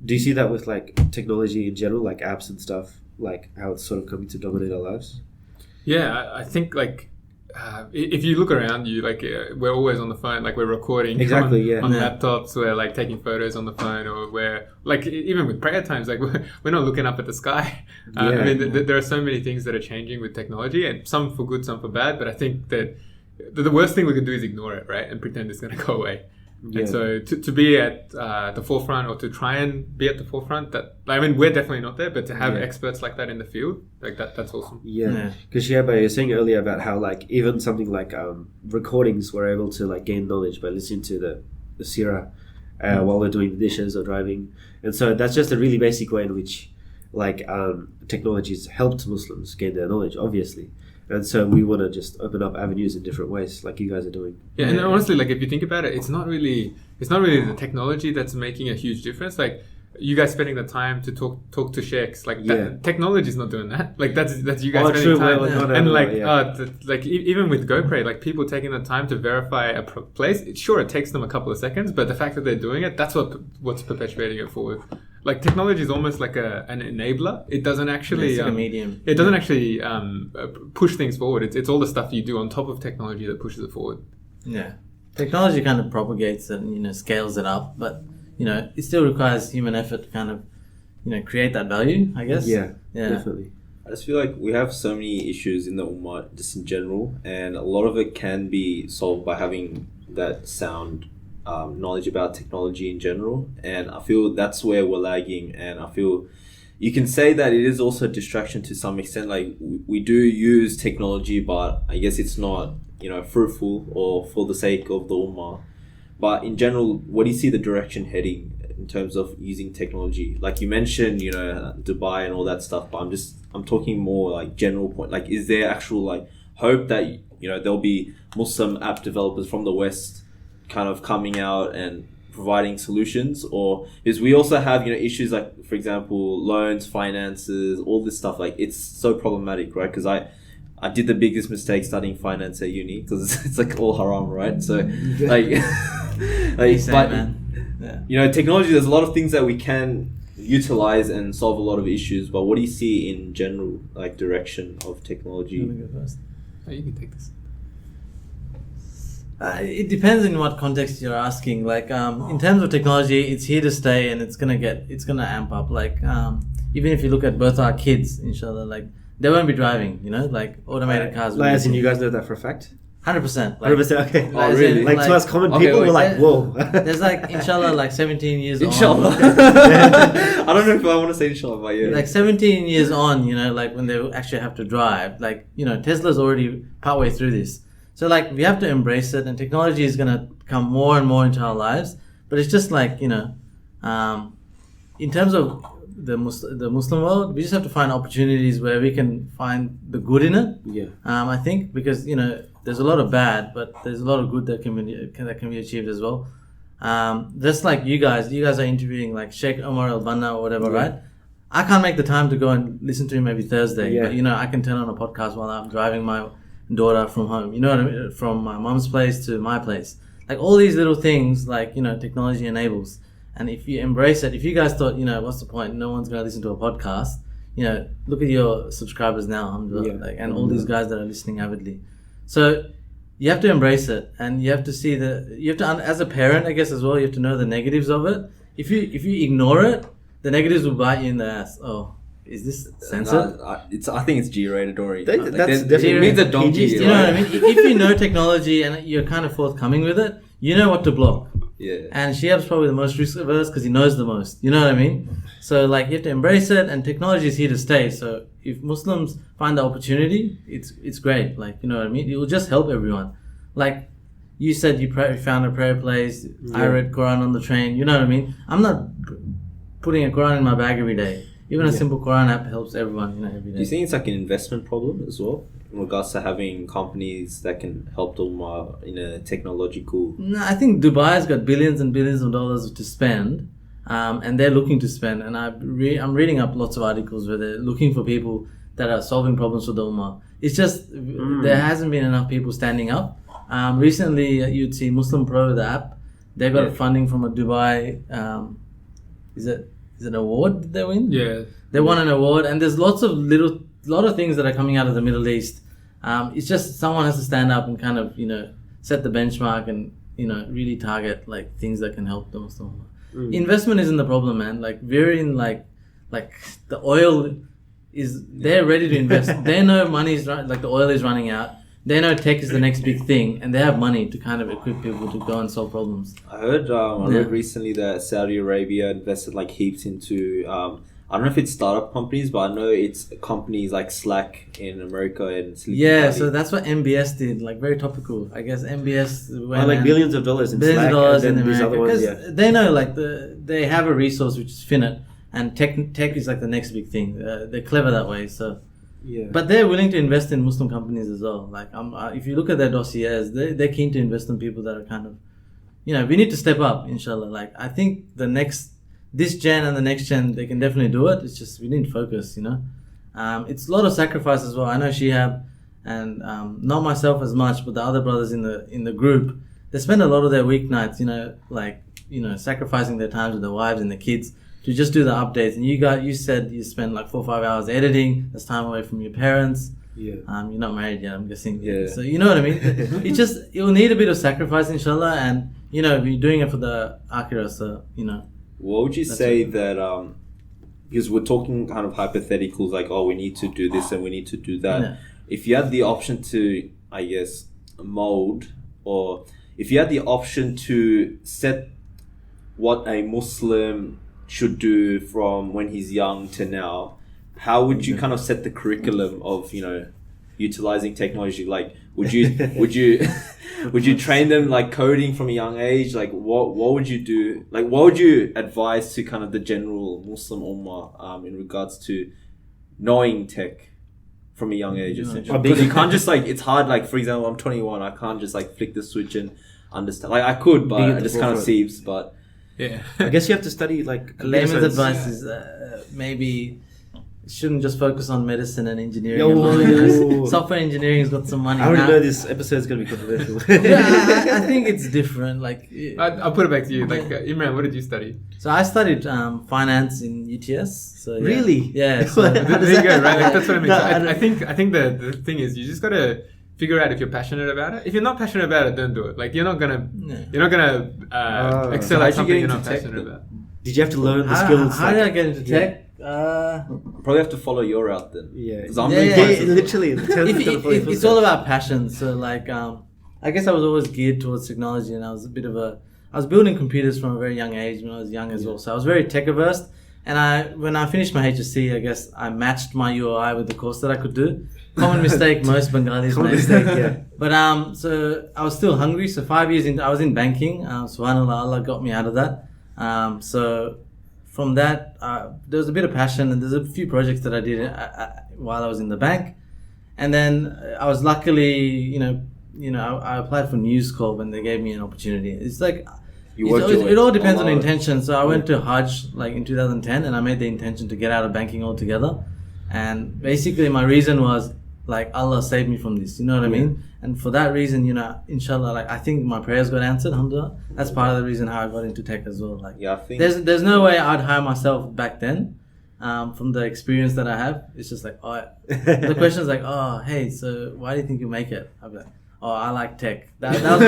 Do you see that with like technology in general, like apps and stuff, like how it's sort of coming to dominate our lives? Yeah, I think like if you look around you, like we're always on the phone, like we're recording on laptops, we're like taking photos on the phone, or we're like even with prayer times, like we're not looking up at the sky. I mean, there are so many things that are changing with technology, and some for good, some for bad. But I think that the worst thing we could do is ignore it, right, and pretend it's going to go away. Yeah. And so to be at the forefront, or to try and be at the forefront, that I mean, we're definitely not there, but to have experts like that in the field, like that's awesome. Yeah, because you were saying earlier about how like even something like recordings, were able to like gain knowledge by listening to the seerah while they're doing the dishes or driving, and so that's just a really basic way in which like technology has helped Muslims gain their knowledge, obviously. And so we want to just open up avenues in different ways, like you guys are doing. Yeah, and honestly, like if you think about it, it's not really the technology that's making a huge difference. Like you guys spending the time to talk to sheikhs, like technology is not doing that. Like that's you guys spending time, and like even with GoPray, like people taking the time to verify a place. Sure, it takes them a couple of seconds, but the fact that they're doing it, that's what's perpetuating it forward. Like technology is almost like an enabler. It doesn't actually like a medium. It doesn't actually push things forward. It's all the stuff you do on top of technology that pushes it forward. Yeah, technology kind of propagates it and scales it up, but it still requires human effort to kind of create that value, I guess. Yeah, definitely. I just feel like we have so many issues in the Ummah just in general, and a lot of it can be solved by having that sound knowledge about technology in general. And I feel that's where we're lagging, and I feel you can say that it is also a distraction to some extent. Like we do use technology, but I guess it's not, fruitful or for the sake of the Ummah. But in general, what do you see the direction heading in terms of using technology? Like you mentioned, Dubai and all that stuff, but I'm talking more like general point. Like, is there actual like hope that, there'll be Muslim app developers from the West kind of coming out and providing solutions? Or is we also have, issues like, for example, loans, finances, all this stuff. Like it's so problematic, right? Because I did the biggest mistake studying finance at uni because it's like all haram, right? So like, technology, there's a lot of things that we can utilize and solve a lot of issues, but what do you see in general, like direction of technology? You want to go first? Oh, you can take this. It depends in what context you're asking. Like, in terms of technology, it's here to stay, and it's gonna amp up. Like, even if you look at both our kids, inshallah, like they won't be driving. like automated cars. Like, as in, you guys know that for a fact? 100%. 100%. Okay. Oh, really? Like to us common people, we're like, whoa. There's like, inshallah, like 17 years Inshallah. on. I don't know if I want to say inshallah, but yeah. Like 17 years on, like when they actually have to drive, like, Tesla's already partway through this. So like we have to embrace it, and technology is going to come more and more into our lives. But it's just like, in terms of the Muslim world, we just have to find opportunities where we can find the good in it. Yeah. I think because, there's a lot of bad, but there's a lot of good that can be achieved as well. Just like you guys are interviewing like Sheikh Omar Al-Banna or whatever, right? I can't make the time to go and listen to him every Thursday, but I can turn on a podcast while I'm driving my daughter from home. You know what I mean? From my mom's place to my place. Like all these little things, like technology enables. And if you embrace it, if you guys thought, what's the point? No one's gonna listen to a podcast. Look at your subscribers now, alhamdulillah, and all these guys that are listening avidly. So you have to embrace it, and you have to see as a parent, I guess as well, you have to know the negatives of it. If you ignore it, the negatives will bite you in the ass. Oh, is this censored? I think it's G-rated already. That's definitely means a donkey. You know what I mean? If you know technology and you're kind of forthcoming with it, you know what to block. Yeah. And Shihab's probably the most risk averse because he knows the most. You know what I mean? So like you have to embrace it, and technology is here to stay. So if Muslims find the opportunity, it's great. Like, you know what I mean? It will just help everyone. Like you said, you found a prayer place. I read Quran on the train. You know what I mean? I'm not putting a Quran in my bag every day. Even a simple Quran app helps everyone, every day. Do you think it's like an investment problem as well, in regards to having companies that can help them in a technological? No, I think Dubai's got billions and billions of dollars to spend, and they're looking to spend. And I'm reading up lots of articles where they're looking for people that are solving problems for the Ummah. It's just there hasn't been enough people standing up. Recently, you'd see Muslim Pro, the app. They got funding from a Dubai. Is it an award that they win? Yeah. They won an award, and there's lot of things that are coming out of the Middle East. It's just someone has to stand up and kind of, set the benchmark and, really target like things that can help the Muslim. Investment isn't the problem, man. Like we're in like the oil is, they're ready to invest. They know money is like the oil is running out. They know tech is the next big thing, and they have money to kind of equip people to go and solve problems. I heard, I read recently that Saudi Arabia invested like heaps into, I don't know if it's startup companies, but I know it's companies like Slack in America and Silicon Valley. So that's what MBS did, like very topical. I guess MBS went like billions of dollars in billions Slack, of dollars and in then America, these other ones, they know like they have a resource which is finite, and tech is like the next big thing. They're clever that way, so. Yeah. But they're willing to invest in Muslim companies as well. Like, if you look at their dossiers, they're keen to invest in people that are kind of, we need to step up, inshallah. Like, I think this gen and the next gen, they can definitely do it. It's just, we need to focus, It's a lot of sacrifice as well. I know Shihab and not myself as much, but the other brothers in the group, they spend a lot of their weeknights, sacrificing their times with their wives and their kids to just do the updates. And you said you spend like 4 or 5 hours editing. That's time away from your parents. Yeah. You're not married yet, I'm guessing. Yeah. So you know what I mean? It will need a bit of sacrifice, inshallah, and you're doing it for the akhirah, so What would you say that because we're talking kind of hypotheticals, like, oh, we need to do this and we need to do that. Yeah. If you had the option to, I guess, mold, or if you had the option to set what a Muslim should do from when he's young to now, how would you kind of set the curriculum of, utilizing technology? Like, would you train them like coding from a young age? Like, what would you do? Like, what would you advise to kind of the general Muslim Ummah in regards to knowing tech from a young age, essentially? Because you can't just like, it's hard. Like, for example, I'm 21. I can't just like flick the switch and understand. Like, I could, but it just kind of seems. But yeah, I guess you have to study like layman's advice is maybe shouldn't just focus on medicine and engineering. Yo. Software engineering's got some money. I already now. know this episode is going to be controversial. I think it's different. Like, I'll put it back to you. Like, Imran, what did you study? so I studied finance in UTS. So yeah. Really? Yeah. So There you go, right? Like, that's what I mean. No, So I I think the thing is, you just gotta figure out if you're passionate about it. If you're not passionate about it, don't do it. Like, you're not gonna excel at something you're not passionate about. Did you have to learn the skills? How did I get into tech? probably have to follow your route then. Yeah. 'Cause I'm Yeah, really yeah, close to- literally. It's all about passion. So like, I guess I was always geared towards technology, and I was building computers from a very young age when I was young as well. So I was very tech averse. And when I finished my HSC, I guess I matched my UI with the course that I could do. Common mistake most Bengalis make. But so I was still hungry. So 5 years into, I was in banking. Subhanallah, Allah got me out of that. So from that, there was a bit of passion, and there's a few projects that I did while I was in the bank. And then I was luckily, I applied for News Corp and they gave me an opportunity. It's like, it all depends on intention. So I went to Hajj like in 2010, and I made the intention to get out of banking altogether. And basically my reason was like, Allah saved me from this, you know what I mean? And for that reason, inshallah, like I think my prayers got answered, alhamdulillah. That's part of the reason how I got into tech as well. Like, I think there's no way I'd hire myself back then. From the experience that I have, it's just like, the question is like, hey, so why do you think you make it? I'd be like, I like tech. That was,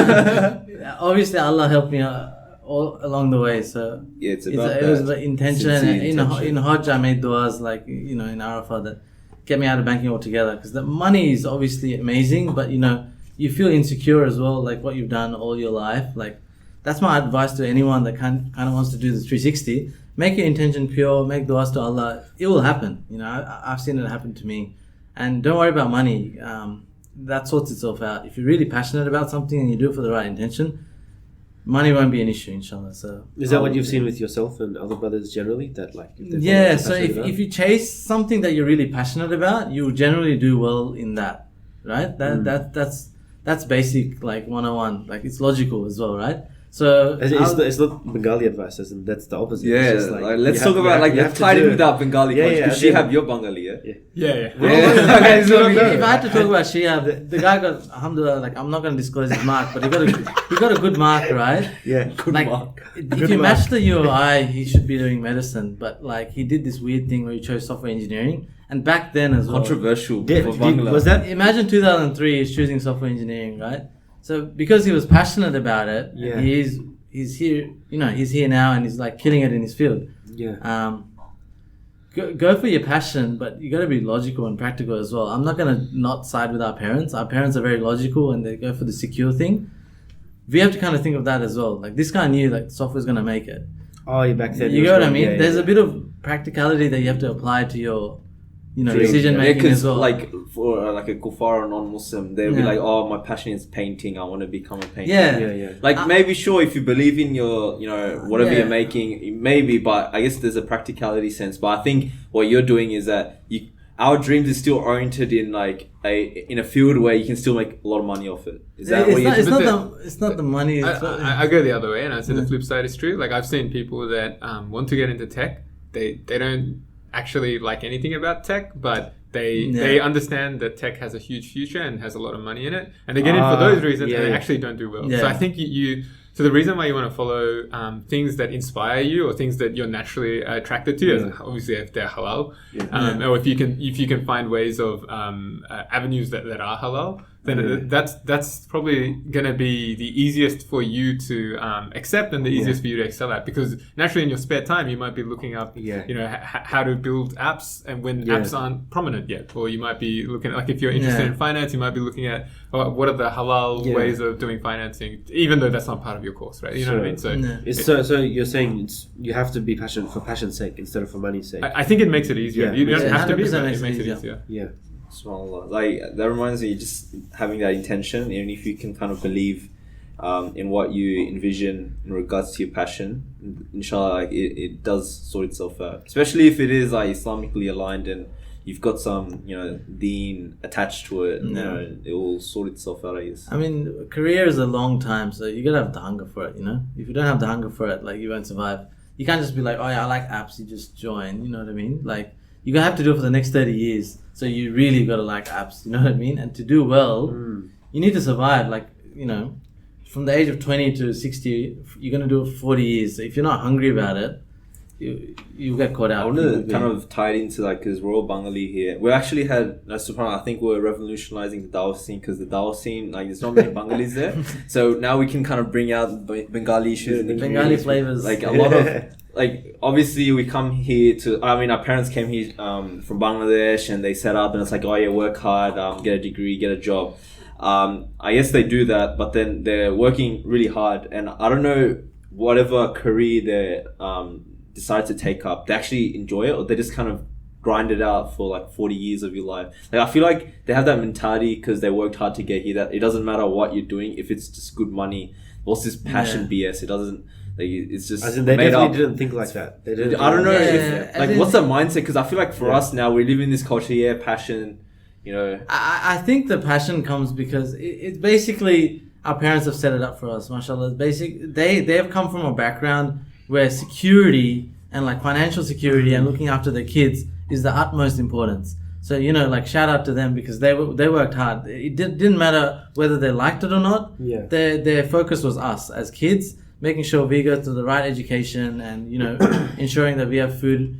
obviously Allah helped me all along the way. So yeah, it was the intention. In Hajj, I made du'as like in Arafah that get me out of banking altogether, because the money is obviously amazing, but you feel insecure as well, like what you've done all your life. Like, that's my advice to anyone that kind of wants to do this 360. Make your intention pure, make du'as to Allah. It will happen. I've seen it happen to me. And don't worry about money. That sorts itself out. If you're really passionate about something and you do it for the right intention, money won't be an issue, inshallah. So is that what you've seen with yourself and other brothers generally? That like, so if you chase something that you're really passionate about, you generally do well in that, right? That's basic, like 101. Like, it's logical as well, right? So it's not Bengali advice, and that's the opposite. Yeah, it's just like, let's talk about let's tie it with our Bengali coach. Because Shihab, you're Bengali, yeah? Yeah. Okay, so if I had to talk about Shihab, the guy got, alhamdulillah, like I'm not going to disclose his mark, but he got a good mark, right? Yeah, good mark. If you match the UI, he should be doing medicine, but like he did this weird thing where he chose software engineering, and back then as well. Controversial for Bangla. Was that? Imagine 2003 he's choosing software engineering, right? So because he was passionate about it, he's here. He's here now, and he's like killing it in his field. Yeah. Go for your passion, but you got to be logical and practical as well. I'm not gonna not side with our parents. Our parents are very logical, and they go for the secure thing. We have to kind of think of that as well. Like, this guy knew like software's gonna make it. Oh, you're back then. You know what I mean? There's a bit of practicality that you have to apply to your decision making as well. Like for like a kuffar or non-Muslim, they'll be like, my passion is painting. I want to become a painter. Yeah. Like, maybe sure, if you believe in your, whatever you're making, maybe, but I guess there's a practicality sense. But I think what you're doing is that our dreams is still oriented in like in a field where you can still make a lot of money off it. Is that what you're doing? It's not the money. I go the other way, and I say the flip side is true. Like, I've seen people that want to get into tech. They don't actually like anything about tech, but they understand that tech has a huge future and has a lot of money in it, and they get in for those reasons, and they actually don't do well. So I think so the reason why you want to follow things that inspire you, or things that you're naturally attracted to, obviously if they're halal, or if you can find ways of avenues that are halal, then that's probably going to be the easiest for you to accept and the easiest for you to excel at, because naturally in your spare time you might be looking up how to build apps, and when apps aren't prominent yet, or you might be looking at, like, if you're interested in finance, you might be looking at what are the halal ways of doing financing, even though that's not part of your course, right? You know what I mean? So you're saying you have to be passionate for passion's sake instead of for money's sake. I think it makes it easier. You don't have to be, but it makes it easier. easier. Subhanallah. Like, that reminds me, just having that intention, even if you can kind of believe in what you envision in regards to your passion, inshallah, like, it does sort itself out. Especially if it is like Islamically aligned and you've got some, deen attached to it, it will sort itself out, I guess. I mean, career is a long time, so you gotta have the hunger for it, If you don't have the hunger for it, like, you won't survive. You can't just be like, oh yeah, I like apps, you just join, you know what I mean? Like, you're gonna have to do it for the next 30 years. So you really gotta like apps, you know what I mean? And to do well, you need to survive. Like, from the age of 20 to 60, you're gonna do it for 40 years. So if you're not hungry about it, you get caught out. I want to kind of tie it into, like, because we're all Bengali here. We actually had, subhanAllah, I think we're revolutionizing the Dawah scene, because the Dawah scene, like, there's not many Bengalis there. So now we can kind of bring out Bengali issues in the Bengali flavors. Like, a lot of, like, obviously we come here our parents came here from Bangladesh, and they set up, and it's like, oh yeah, work hard, get a degree, get a job. I guess they do that, but then they're working really hard, and I don't know, whatever career they decide to take up, they actually enjoy it, or they just kind of grind it out for like 40 years of your life. Like, I feel like they have that mentality because they worked hard to get here, that it doesn't matter what you're doing if it's just good money. What's this passion BS? It doesn't, like, it's just as in they made definitely up. didn't think like that. They didn't. I don't know if, like, what's the mindset, because I feel like for us now, we live in this culture, passion, I think the passion comes because it's basically our parents have set it up for us, mashallah. They have come from a background where security and, like, financial security and looking after their kids is the utmost importance. So, like, shout out to them, because they worked hard. It didn't matter whether they liked it or not. Their focus was us as kids, making sure we go to the right education and, ensuring that we have food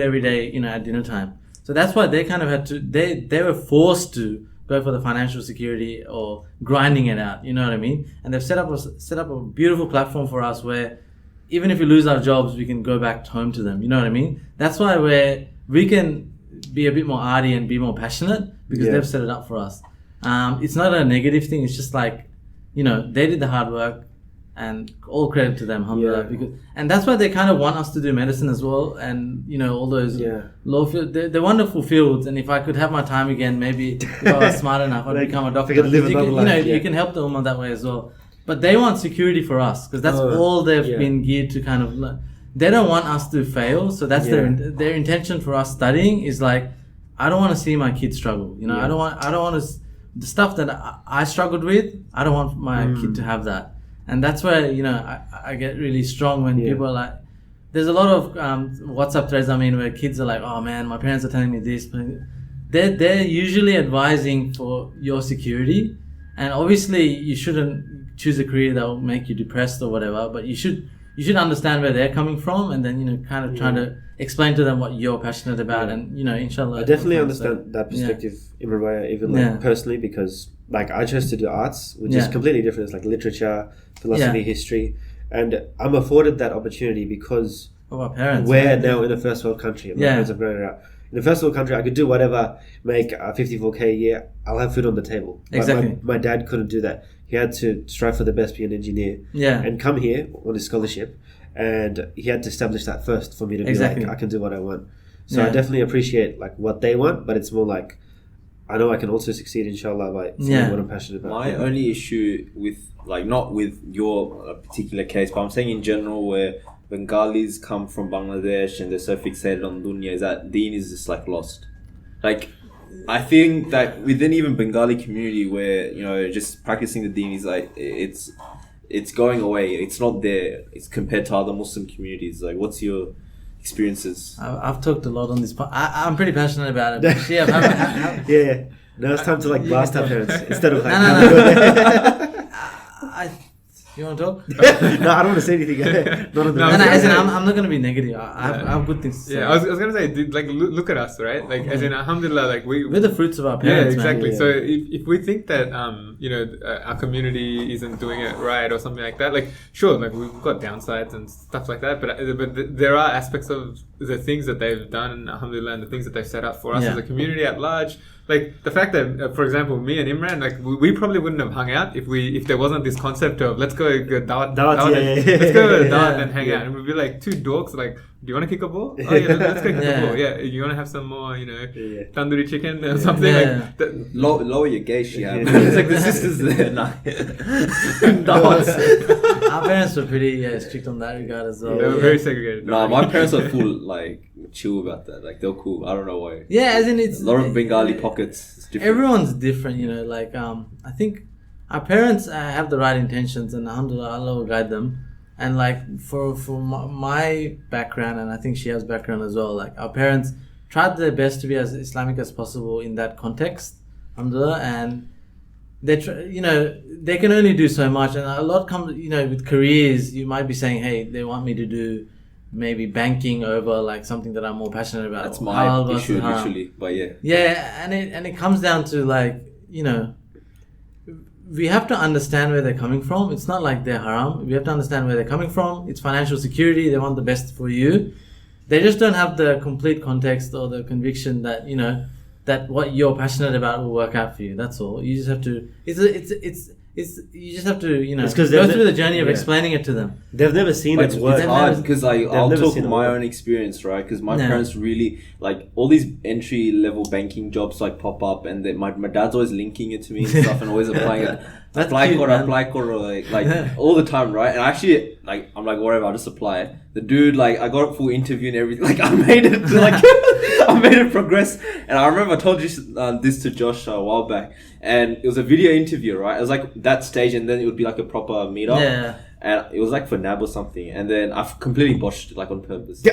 every day, at dinner time. So that's why they kind of had to, they were forced to go for the financial security or grinding it out, you know what I mean? And they've set up a beautiful platform for us where even if we lose our jobs, we can go back home to them, you know what I mean? That's why we can be a bit more arty and be more passionate, because they've set it up for us. It's not a negative thing, it's just like, they did the hard work, and all credit to them, alhamdulillah. And that's why they kind of want us to do medicine as well, and all those law fields. They're wonderful fields, and if I could have my time again, maybe if I was smart enough, I'd become a doctor. You can help the Ummah that way as well. But they want security for us, because that's all they've been geared to kind of learn. They don't want us to fail, so that's their intention for us studying is like, I don't want to see my kids struggle. I don't want to the stuff that I struggled with. I don't want my kid to have that. And that's where, I get really strong when people are like, there's a lot of WhatsApp threads, where kids are like, oh man, my parents are telling me this. They're usually advising for your security. And obviously you shouldn't choose a career that will make you depressed or whatever, but you should understand where they're coming from, and then, kind of trying to explain to them what you're passionate about. And, inshallah. I definitely understand that perspective in a way, even personally, because, like, I chose to do arts, which is completely different. It's like literature, philosophy, history, and I'm afforded that opportunity because of our parents. We're now in a first world country. My parents have grown it out. In a first world country, I could do whatever, make 54k a year. I'll have food on the table. Exactly. My dad couldn't do that. He had to strive for the best, be an engineer, and come here on his scholarship, and he had to establish that first for me to be like, I can do what I want. So I definitely appreciate, like, what they want, but it's more like, I know I can also succeed, inshallah, by saying what I'm passionate about. My only issue with, like, not with your particular case, but I'm saying in general, where Bengalis come from Bangladesh and they're so fixated on dunya, is that deen is just, like, lost. Like, I think that within even Bengali community where, just practicing the deen is like, it's going away. It's not there. It's compared to other Muslim communities. Like, what's your experiences? I've talked a lot on this. I'm pretty passionate about it. But Now it's time to, like, blast our parents instead of, like... No. You want to talk? No, I don't want to say anything. Not on the No, No, no, as in, I'm not going to be negative. I have good things to say. Yeah, I was gonna say, dude, like, look at us, right? Like, as in, alhamdulillah, like We're the fruits of our yeah, parents, exactly. Yeah. So if we think that our community isn't doing it right or something like that, like, sure, like, we've got downsides and stuff like that, but there are aspects of the things that they've done, alhamdulillah, and the things that they've set up for us Yeah. as a community at large. Like the fact that, for example, me and Imran, like we probably wouldn't have hung out if there wasn't this concept of let's go dawat, let's go dawat and hang out, and we'd be like two dorks, like, do you want to kick a ball? Oh yeah, let's go kick a ball. Yeah, you want to have some more, tandoori chicken or something Yeah. like that. Lower your gaze, Shihab. Yeah. It's like the sisters there. Nah. Our parents were pretty strict on that regard as well. They were very segregated. Nah, my parents are full, like, chill about that. Like, they're cool. I don't know why. Yeah, as in it's A lot of Bengali pockets. It's different. everyone's different, like I think our parents have the right intentions, and alhamdulillah, Allah will guide them. And like for my background, and I think Shihab's background as well, like our parents tried their best to be as Islamic as possible in that context, alhamdulillah. And they they can only do so much, and a lot comes with careers. You might be saying, hey, they want me to do maybe banking over like something that I'm more passionate about. That's Halal my versus issue, haram. literally. But yeah. Yeah, and it comes down to like, we have to understand where they're coming from. It's not like they're haram. We have to understand where they're coming from. It's financial security. They want the best for you. They just don't have the complete context or the conviction that, that what you're passionate about will work out for you. That's all. You just have to, you just have to, It's 'cause go they've through the journey of yeah. explaining it to them. They've never seen But it work. it's hard because They've I'll never talk seen from it my work. own experience, right? Because my Yeah. parents really, like, all these entry level banking jobs like pop up, and my dad's always linking it to me and stuff, and always applying it. That's apply cute, code, man. apply code, or like all the time, right? And actually, like, I'm like, whatever, I'll just apply it. The dude, like, I got a full interview and everything. Like, I made it, like, I made it progress. And I remember I told you this to Josh a while back, and it was a video interview, right? It was like that stage, and then it would be like a proper meetup. Yeah. And it was like for NAB or something, and then I've completely botched it, like, on purpose.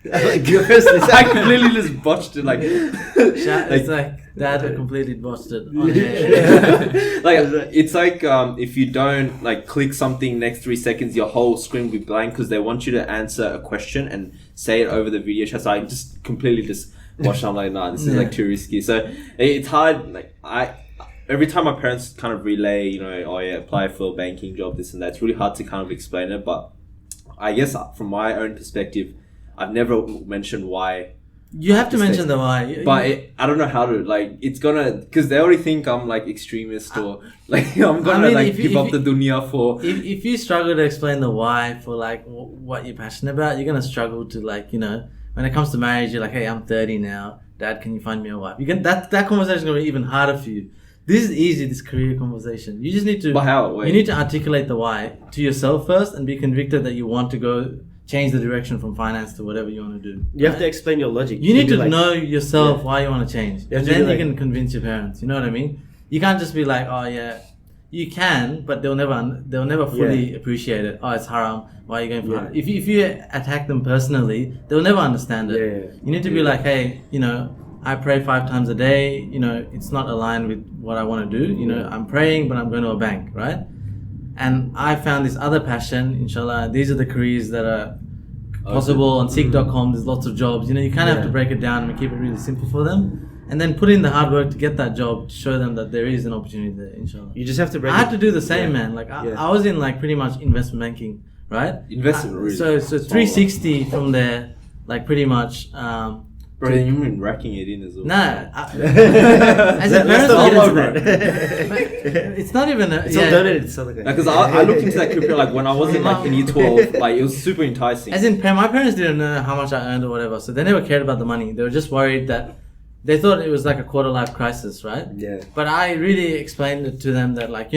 Like, your first I completely just botched it, like, It's like dad completely botched it on air. like, it's like if you don't like click something next 3 seconds, your whole screen will be blank because they want you to answer a question and say it over the video chat. So I just completely just watched it. I'm like, nah, this is like too risky. So it's hard. Like, every time my parents kind of relay, oh yeah, apply for a banking job, this and that, it's really hard to kind of explain it. But I guess from my own perspective, I've never mentioned why. You have to mention the why. But I don't know how to, like, it's gonna, because they already think I'm like extremist or like I'm gonna give up the dunya for. If you struggle to explain the why for like what you're passionate about, you're gonna struggle to like, when it comes to marriage, you're like, hey, I'm 30 now, Dad, can you find me a wife? That conversation is gonna be even harder for you. This is easy, this career conversation. You just need to. But how? Wait. You need to articulate the why to yourself first and be convicted that you want to go change the direction from finance to whatever you want to do. You have to explain your logic. You need be to like, know yourself why you want to change. You have And to be then you like- can convince your parents. You know what I mean? You can't just be like, oh yeah, you can, but they'll never fully appreciate it. Oh, it's haram. Why are you going for haram? If you attack them personally, they'll never understand it. Yeah. You need to be like, hey, I pray 5 times a day. It's not aligned with what I want to do. I'm praying, but I'm going to a bank, right? And I found this other passion, inshallah. These are the careers that are possible on seek.com. There's lots of jobs. You kind of have to break it down and keep it really simple for them. And then put in the hard work to get that job to show them that there is an opportunity there, inshallah. You just have to break I had to do the same, man. Like, Yeah. I was in like pretty much investment banking, right? Investment, really. So 360 from there, like pretty much. Bro, then you've been racking it in as well. As a Let's parent, not get all into over that. it's not even. It's all donated. It's all okay. Because I looked into that crypto, like, when I was in year 12, like, it was super enticing. As in, my parents didn't know how much I earned or whatever, so they never cared about the money. They were just worried that they thought it was like a quarter life crisis, right? Yeah. But I really explained it to them that, like,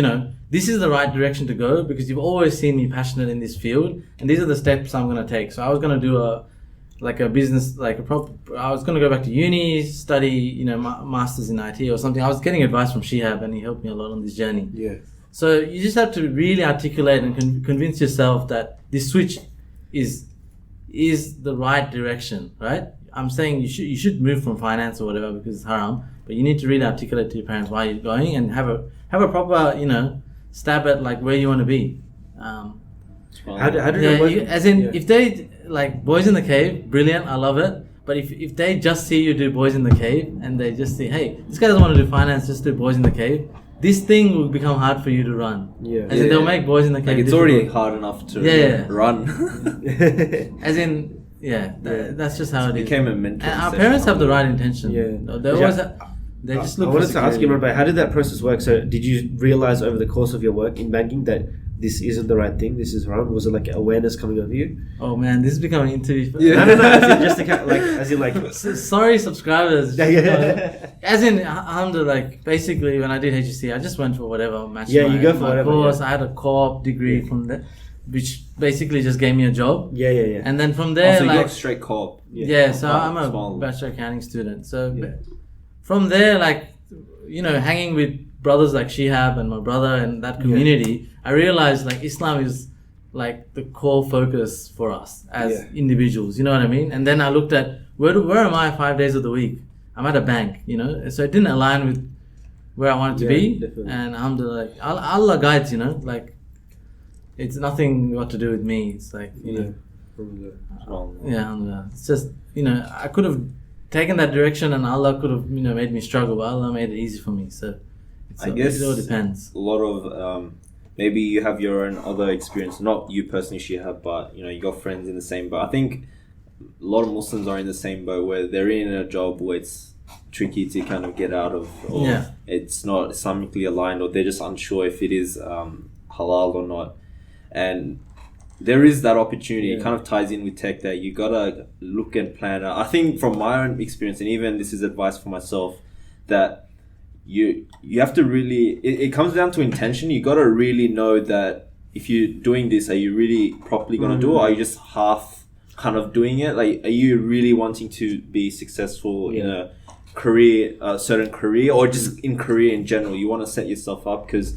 this is the right direction to go because you've always seen me passionate in this field, and these are the steps I'm going to take. So I was going to do a business, I was going to go back to uni, study, masters in IT or something. I was getting advice from Shihab, and he helped me a lot on this journey. Yeah. So you just have to really articulate and convince yourself that this switch is the right direction, right? I'm saying you should move from finance or whatever because it's haram, but you need to really articulate to your parents why you're going and have a proper, stab at like where you want to be. How do Yeah, they work? as in Yeah. if they like Boys in the Cave, brilliant, I love it. But if they just see you do Boys in the Cave and they just see, hey, this guy doesn't want to do finance, just do Boys in the Cave, this thing will become hard for you to run. Yeah. As in they'll make Boys in the Cave. Like it's difficult. already hard enough to Yeah. run. As in, that's just how it is. Became a mental. And our obsession. parents have the right intention. Yeah. They always they just look I for wanted to ask you, security. about how did that process work? So, did you realize over the course of your work in banking that this isn't the right thing? This is wrong. Was it like awareness coming over you? Oh man, this is becoming an interview. No. As in just as in like. Sorry, subscribers. Yeah. As in, like basically when I did HSC, I just went for whatever matched Yeah, my, you go for my whatever, course. yeah. I had a co-op degree from there, which basically just gave me a job. Yeah. And then from Oh, there, so you like got straight co-op. yeah, so I'm a Small. bachelor accounting student. So Yeah. from there, like hanging with brothers like Shihab and my brother and that community, I realized like Islam is like the core focus for us as individuals. You know what I mean? And then I looked at where am I 5 days of the week? I'm at a bank. So it didn't align with where I wanted to be. Definitely. And alhamdulillah, like, Allah guides. Like it's nothing got to do with me. It's like alhamdulillah. It's just I could have taken that direction and Allah could have made me struggle, but Allah made it easy for me. So I guess it all depends. a lot of maybe you have your own other experience, not you personally, Shihab, but you got friends in the same boat. I think a lot of Muslims are in the same boat where they're in a job where it's tricky to kind of get out of, or it's not Islamically aligned, or they're just unsure if it is halal or not. And there is that opportunity. It kind of ties in with tech that you gotta look and plan out. I think from my own experience, and even this is advice for myself, that you have to really, it comes down to intention. You gotta really know that if you're doing this, are you really properly gonna do it, or are you just half kind of doing it? Like, are you really wanting to be successful in a career, a certain career, or just in career in general? You want to set yourself up, because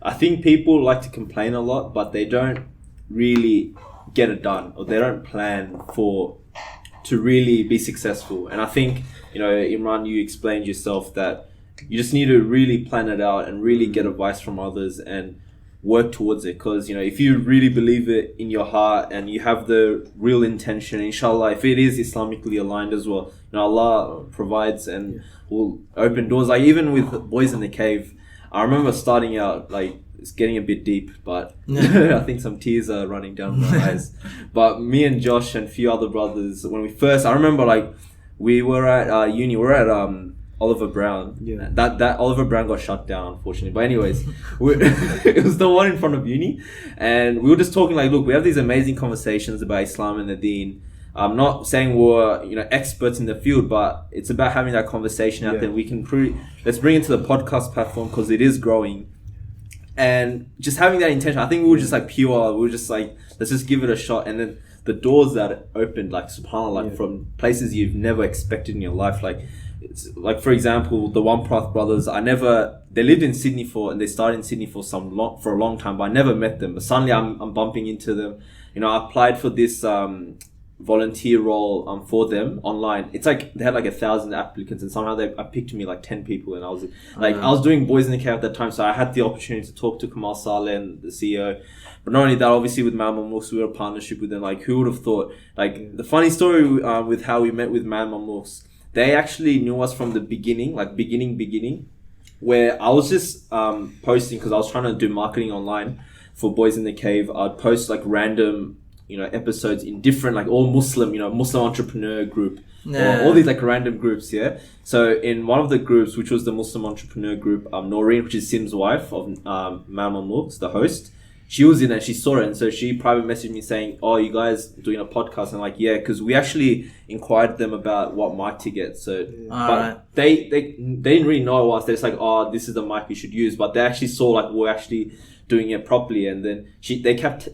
I think people like to complain a lot, but they don't really get it done, or they don't plan to really be successful. And I think Imran, you explained yourself that you just need to really plan it out and really get advice from others and work towards it, because if you really believe it in your heart and you have the real intention, inshallah, if it is Islamically aligned as well, Allah provides and will open doors. Like even with Boys in the Cave, I remember starting out, like, it's getting a bit deep, but I think some tears are running down my eyes. But me and Josh and a few other brothers, when we first, I remember, like, we were at uni, we were at Oliver Brown. Yeah. That Oliver Brown got shut down, unfortunately. But anyways, it was the one in front of uni, and we were just talking like, look, we have these amazing conversations about Islam and the deen. I'm not saying we're experts in the field, but it's about having that conversation out there. We can let's bring it to the podcast platform, because it is growing, and just having that intention. I think we were just like pure. We were just like, let's just give it a shot, and then the doors that opened, like subhanallah, like from places you've never expected in your life, like. It's like, for example, the One Path brothers. They lived in Sydney and they started in Sydney for a long time, but I never met them. But suddenly I'm bumping into them. I applied for this volunteer role for them online. It's like they had like 1,000 applicants, and somehow I picked me like 10 people, and I was like, I was doing Boys in the Cave at that time, so I had the opportunity to talk to Kamal Saleh and the CEO. But not only that, obviously with Man Mamluks, we were a partnership with them. Like, who would have thought? Like, the funny story with how we met with Man Mamluks, they actually knew us from the beginning, like beginning, where I was just posting, because I was trying to do marketing online for Boys in the Cave. I'd post like random, episodes in different, like all Muslim, Muslim entrepreneur group, or all these like random groups, So in one of the groups, which was the Muslim entrepreneur group, Noreen, which is Sim's wife of Man Mamluks, the host, she was in it, she saw it, and so she private messaged me saying, oh, you guys doing a podcast? And I'm like, yeah, because we actually inquired them about what mic to get. So they didn't really know us. They're just like, oh, this is the mic you should use. But they actually saw like we're actually doing it properly, and then they kept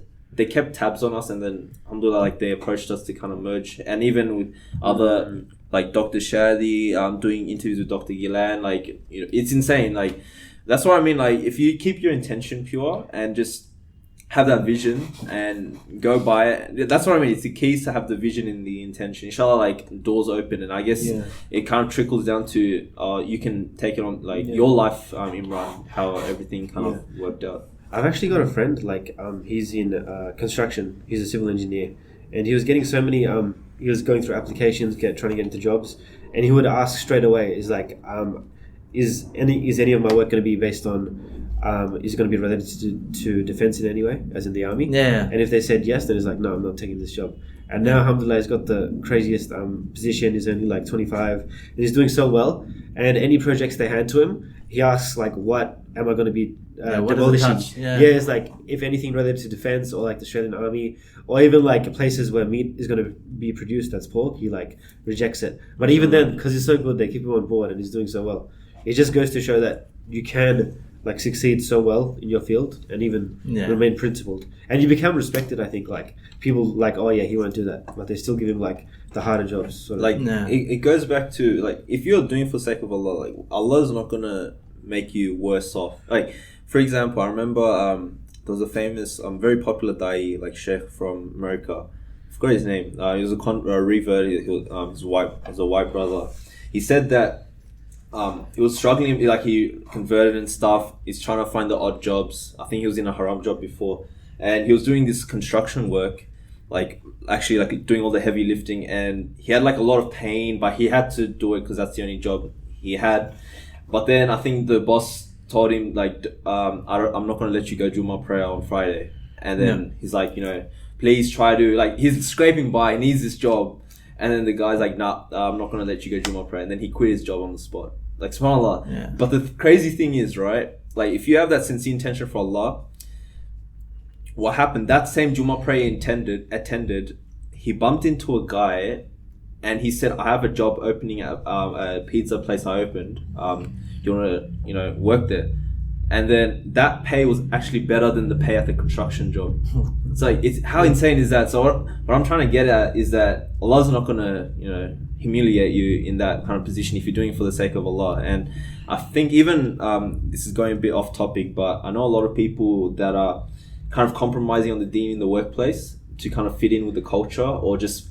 tabs on us, and then alhamdulillah, like they approached us to kind of merge. And even with other like Dr. Shadi, doing interviews with Dr. Gilan, like it's insane. Like that's what I mean. Like if you keep your intention pure and just have that vision and go by it. That's what I mean. It's the key to have the vision and the intention. Inshallah, like doors open, and I guess it kind of trickles down to you can take it on like your life, Imran, how everything kind of worked out. I've actually got a friend, like, he's in construction. He's a civil engineer. And he was getting so many, he was going through applications, trying to get into jobs. And he would ask straight away, is like, is any of my work going to be based on, is it going to be related to defense in any way, as in the army? Yeah. And if they said yes, then he's like, no, I'm not taking this job. And now, alhamdulillah, he's got the craziest position. He's only like 25. And he's doing so well. And any projects they hand to him, he asks, like, what am I going to be what does it demolishing? touch? Yeah. It's like, if anything related to defense or like the Australian Army, or even like places where meat is going to be produced that's pork, he like rejects it. But even then, because he's so good, they keep him on board and he's doing so well. It just goes to show that you can like succeed so well in your field and even remain principled. And you become respected, I think. Like, people like, oh yeah, he won't do that. But they still give him like the harder jobs. Sort of. Like, it goes back to, like, if you're doing for the sake of Allah, like, Allah's not going to make you worse off. Like, for example, I remember there was a famous, very popular da'i, like Sheikh from America. I forgot his name. He was a revert. He was a white brother. He said that he was struggling, like he converted and stuff. He's trying to find the odd jobs. I think he was in a haram job before. And he was doing this construction work, like actually like doing all the heavy lifting. And he had like a lot of pain, but he had to do it because that's the only job he had. But then I think the boss told him, like, I'm not going to let you go do my prayer on Friday. And then he's like, please try to, like, he's scraping by, he needs this job. And then the guy's like, nah, I'm not going to let you go do my prayer. And then he quit his job on the spot. Like, subhanAllah. Yeah. But the crazy thing is, right, like, if you have that sincere intention for Allah, what happened, that same Jummah prayer attended, he bumped into a guy and he said, I have a job opening at a pizza place I opened. You want to, work there? And then that pay was actually better than the pay at the construction job. It's like, how insane is that? So what I'm trying to get at is that Allah's not going to, humiliate you in that kind of position if you're doing it for the sake of Allah. And I think even, this is going a bit off topic, but I know a lot of people that are kind of compromising on the deen in the workplace to kind of fit in with the culture, or just,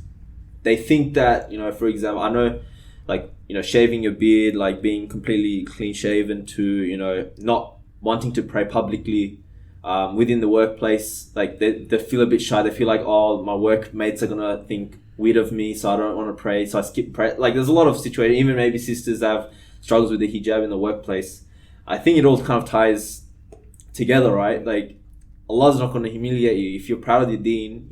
they think that, for example, I know, like, shaving your beard, like being completely clean shaven, to, not wanting to pray publicly within the workplace, like they feel a bit shy. They feel like, oh, my workmates are gonna think weird of me, so I don't want to pray, so I skip prayer. Like, there's a lot of situations, even maybe sisters have struggles with the hijab in the workplace. I think it all kind of ties together, right? Like, Allah's not going to humiliate you if you're proud of your deen,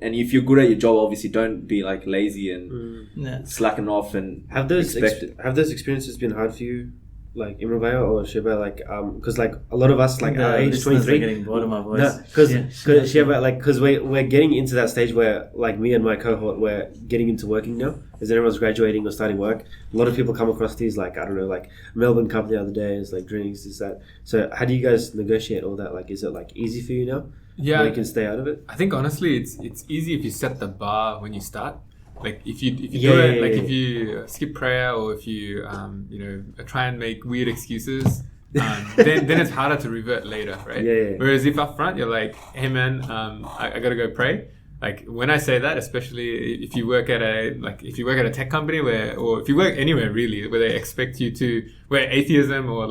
and if you're good at your job. Obviously, don't be like lazy and slacking off and have those experiences been hard for you, like Imran Bhaiya or Sheba, like because like a lot of us, like our age 23, getting bored of my voice. Because Sheba, like, because we're getting into that stage where, like, me and my cohort, we're getting into working now, as everyone's graduating or starting work. A lot of people come across these, like, I don't know, like Melbourne Cup the other day is like drinks, this, that. So how do you guys negotiate all that? Like, is it like easy for you now? Yeah, where you can stay out of it. I think honestly, it's easy if you set the bar when you start. Like, if you do it, like, if you skip prayer, or if you try and make weird excuses, then it's harder to revert later, right? Whereas if up front you're like, hey man, I gotta go pray. Like, when I say that, especially if you work at a tech company or if you work anywhere really where they expect you to, where atheism or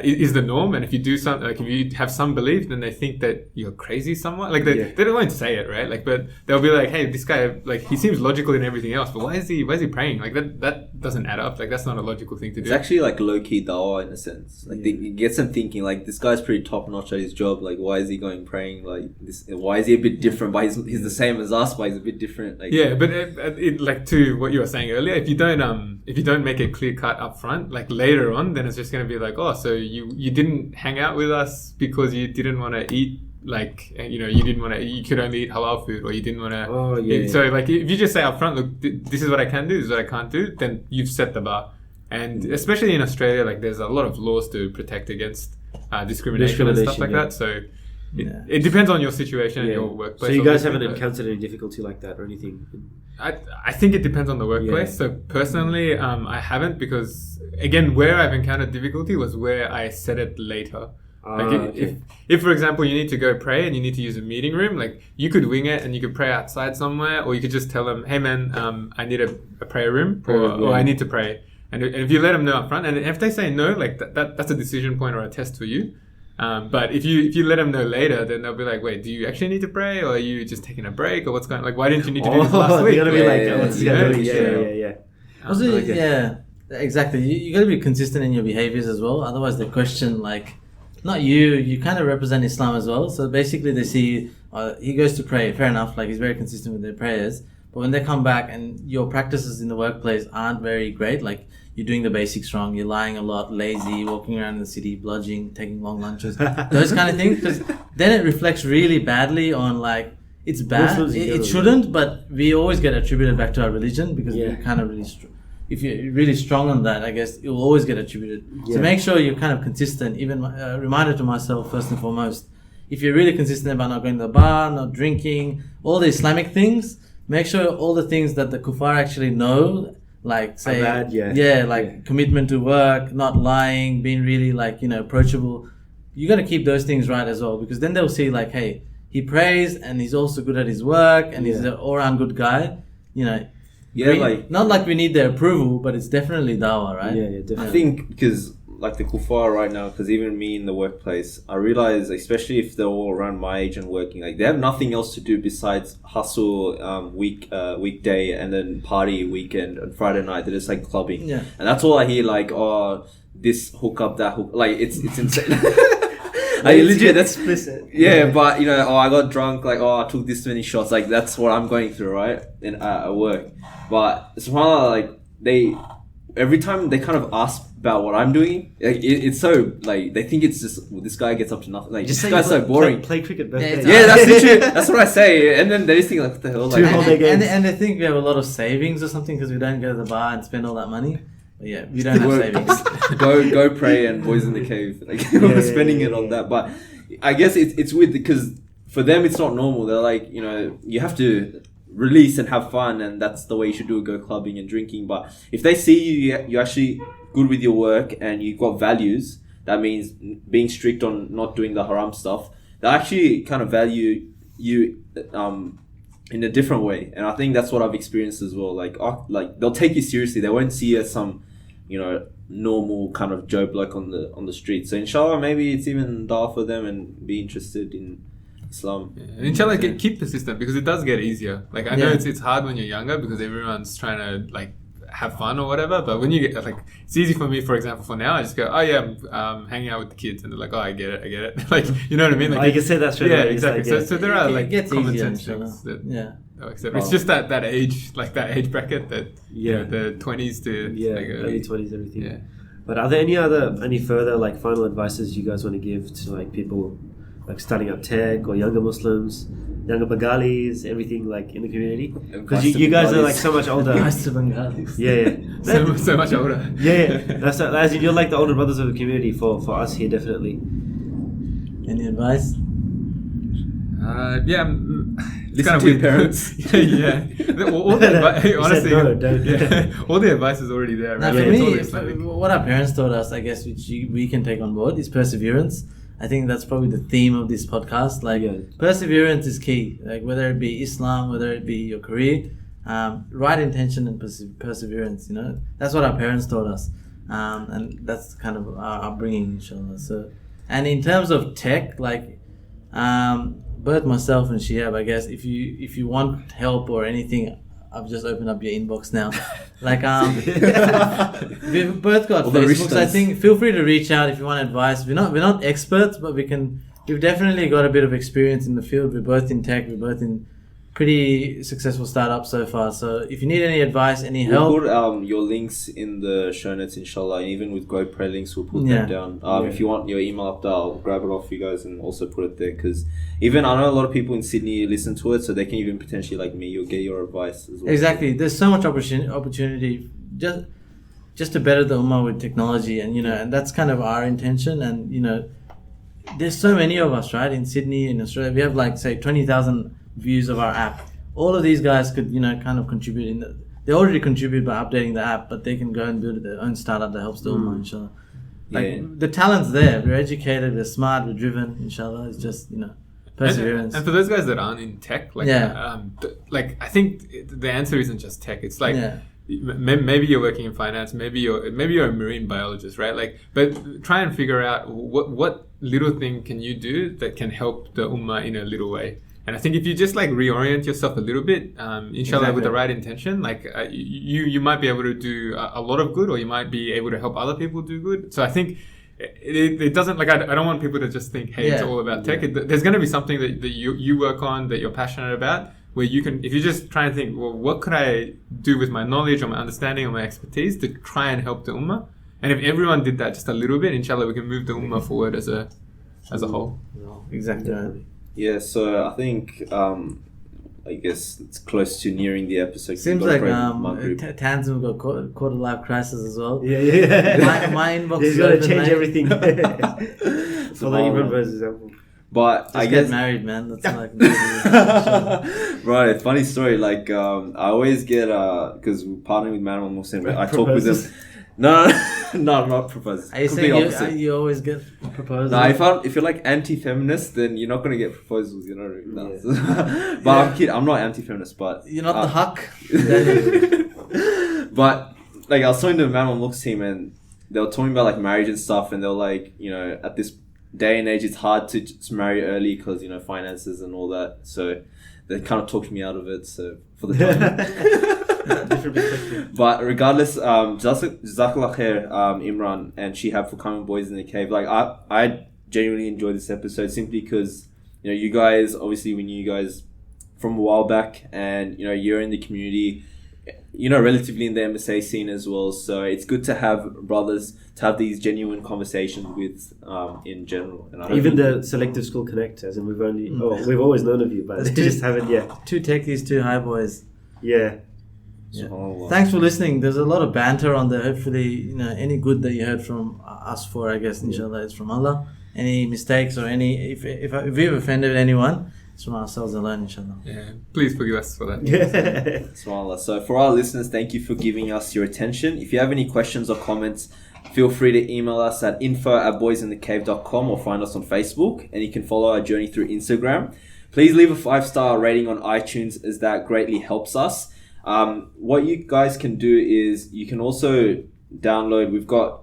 is the norm, and if you do something, like if you have some belief, then they think that you're crazy somewhat. Like, they don't want to say it, right? Like, but they'll be like, hey, this guy, like, he seems logical in everything else, but why is he praying? Like, that doesn't add up. Like, that's not a logical thing to do. It's actually like low-key dawah in a sense. Like, it gets them thinking, like, this guy's pretty top-notch at his job. Like, why is he going praying? Like, this, why is he a bit different? But he's the same as us, but he's a bit different. Like, yeah, but it like, to what you were saying earlier, if you don't make it clear cut up front, like later on, then it's just going to be like, oh, so you didn't hang out with us because you didn't want to eat, like, you could only eat halal food, or you didn't want to. So like, if you just say up front, look, this is what I can do, this is what I can't do, then you've set the bar. And especially in Australia, like, there's a lot of laws to protect against discrimination and stuff like that. So it depends on your situation and your workplace. So you guys haven't encountered any difficulty like that or anything? I think it depends on the workplace. So personally, I haven't, because again, where I've encountered difficulty was where I said it later. If for example you need to go pray and you need to use a meeting room, like, you could wing it and you could pray outside somewhere, or you could just tell them, hey man, I need a prayer room, or I need to pray. And if you let them know up front, and if they say no, like that's a decision point or a test for you. But if you let them know later, then they'll be like, wait, do you actually need to pray, or are you just taking a break, or what's going on? Like, why didn't you need to do this last week? They're gonna be like, Yeah, what's this yeah, guy doing? yeah. Yeah. Also, Okay. yeah, exactly. You got to be consistent in your behaviors as well. Otherwise, they question like, not you. You kind of represent Islam as well. So basically, they see he goes to pray. Fair enough. Like he's very consistent with their prayers. But when they come back and your practices in the workplace aren't very great, like you're doing the basics wrong, you're lying a lot, lazy, walking around in the city, bludging, taking long lunches, those kind of things. Because then it reflects really badly on like. It's bad. Muslims in It general. shouldn't, but we always get attributed back to our religion because Yeah. we're kind of really. If you're really strong on that, I guess it will always get attributed. Yeah. So make sure you're kind of consistent. Even a reminder to myself first and foremost: if you're really consistent about not going to the bar, not drinking, all the Islamic things, make sure all the things that the kuffar actually know, like say, bad, yeah. commitment to work, not lying, being really like approachable. You got to keep those things right as well, because then they'll see like, hey, he prays and he's also good at his work and he's an all-round good guy. Not like we need their approval, but it's definitely dawah, right? Yeah, definitely. I think because like the kuffar right now, because even me in the workplace, I realize, especially if they're all around my age and working, like they have nothing else to do besides hustle weekday and then party weekend and Friday night. They're just like clubbing, Yeah. and that's all I hear. Like, oh, this hook up, that hook, like it's insane. Like, Like, legit, that's explicit. yeah, but I got drunk, like, I took this many shots, like that's what I'm going through, right? At work. But subhanAllah, like every time they kind of ask about what I'm doing, like it's so like they think it's just this guy gets up to nothing. Like Just this say guy's so boring. Play cricket birthday. Yeah, Yeah, that's literally that's what I say, and then they just think like, what the hell? Two Like, whole day games. And they think we have a lot of savings or something because we don't go to the bar and spend all that money. But yeah, we don't have Work. savings. go pray and boys in the cave. Like we're spending it on that, but I guess it's weird because for them it's not normal. They're like, you have to release and have fun, and that's the way you should do it. Go clubbing and drinking. But if they see you're actually good with your work and you've got values, that means being strict on not doing the haram stuff. They actually kind of value you in a different way, and I think that's what I've experienced as well. Like they'll take you seriously. They won't see you as some normal kind of Joe bloke on the street. So inshallah, maybe it's even da'wah for them and be interested in Islam. Yeah. Inshallah, keep persistent because it does get easier. Like I know it's hard when you're younger because everyone's trying to like have fun or whatever. But when you get like, it's easy for me. For example, for now, I just go, oh yeah, I'm hanging out with the kids, and they're like, oh, I get it. Like you know what I mean? Like you can say that straight yeah, away. exactly. Like, So there are It like gets common easier, sense inshallah. things that Yeah. they'll accept. It's just that age bracket that the 20s to early 20s, everything. Yeah. But are there any further like final advices you guys want to give to like people like starting up tech or younger Muslims, younger Bengalis, everything like in the community? Because you guys are like so much older. Nice to Bengalis. Yeah. so much older. Yeah. That's as in you're like the older brothers of the community for us here, definitely. Any advice? It's kind of weird. parents. yeah. All the honestly, no, don't. all the advice is already there. Now, Right? for It's all me, Islamic. what our parents taught us, I guess, which we can take on board, is perseverance. I think that's probably the theme of this podcast. Like, perseverance is key. Like, whether it be Islam, whether it be your career, right intention and perseverance. That's what our parents taught us, and that's kind of our upbringing, inshallah. So, and in terms of tech, like, both myself and Shihab, I guess, if you want help or anything, I've just opened up your inbox now. Like, we've both got All the Facebooks. I rishtas. think feel free to reach out if you want advice. We're not experts, but we've definitely got a bit of experience in the field. We're both in tech. We're both in pretty successful startups so far. So if you need any advice, any help, We'll put your links in the show notes, inshallah. And even with GoPro links, we'll put them down. If you want your email up there, I'll grab it off you guys and also put it there. Because even I know a lot of people in Sydney listen to it, so they can even potentially, like me, you'll get your advice as well. Exactly. There's so much opportunity just to better the Ummah with technology, and and that's kind of our intention. And there's so many of us, right? In Sydney, in Australia, we have like say 20,000 views of our app. All of these guys could kind of contribute they already contribute by updating the app, but they can go and build their own startup that helps the Ummah, inshallah. Like the talent's there. We're educated, we're smart, we're driven, inshallah. It's just perseverance. And for those guys that aren't in tech, like, like I think the answer isn't just tech. It's like maybe you're working in finance, maybe you're a marine biologist, right? Like, but try and figure out what little thing can you do that can help the ummah in a little way. And I think if you just like reorient yourself a little bit, inshallah, with the right intention, like you might be able to do a lot of good, or you might be able to help other people do good. So I think it doesn't, like, I don't want people to just think, hey, it's all about tech. There's going to be something that you work on, that you're passionate about, where you can, if you just try and think, well, what could I do with my knowledge or my understanding or my expertise to try and help the ummah? And if everyone did that just a little bit, inshallah, we can move the ummah forward as a whole. Exactly right. Yeah, so I think I guess it's close to nearing the episode. Seems like Tanzim got caught a life crisis as well. Yeah. My inbox. He's got to change everything. Follow Imran versus example. But just I guess get married, man. That's like right. Funny story. Like I always get because we're partnering with Man on Muslim. I talk with them. No, not proposals. Are you saying you always get proposals? No, if you're like anti-feminist, then you're not gonna get proposals. You know. But I'm kidding. I'm not anti-feminist, but you're not the huck. But like I was talking to the Man on Looks team, and they were talking about like marriage and stuff, and they were like, you know, at this day and age, it's hard to just marry early because, you know, finances and all that. So they kind of talked me out of it. So for the time. But regardless, Jazakallah khair, Imran and Shihab, for coming, Boys in the Cave. Like I genuinely enjoyed this episode simply because, you know, you guys, obviously we knew you guys from a while back, and, you know, you're in the community, you know, relatively in the MSA scene as well. So it's good to have brothers to have these genuine conversations with, in general. And even the Selective School Connect, as in we've always known of you, but they just haven't yet. Two techies, two high boys. Yeah. Thanks for listening. There's a lot of banter on there. Hopefully, you know, any good that you heard from us for, I guess, inshallah, is from Allah. Any mistakes or any, if we've offended anyone, it's from ourselves alone, inshallah. Yeah, please forgive us for that. SubhanAllah. So for our listeners, thank you for giving us your attention. If you have any questions or comments, feel free to email us at info@boysinthecave.com or find us on Facebook, and you can follow our journey through Instagram. Please leave a 5-star rating on iTunes, as that greatly helps us. What you guys can do is you can also download,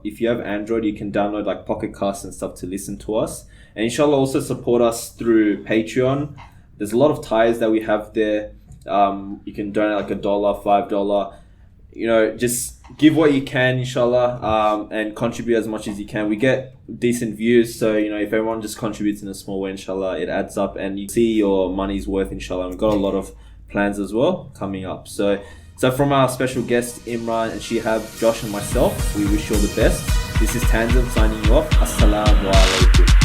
if you have Android, you can download like Pocket Casts and stuff to listen to us. And inshallah also support us through Patreon. There's a lot of ties that we have there. You can donate like $1, $5. You know, just give what you can, inshallah, and contribute as much as you can. We get decent views, so, you know, if everyone just contributes in a small way, inshallah, it adds up and you see your money's worth, inshallah. We've got a lot of plans as well coming up. So from our special guests, Imran and Shihab, Josh and myself, we wish you all the best. This is Tanzim signing you off. Assalamu alaikum.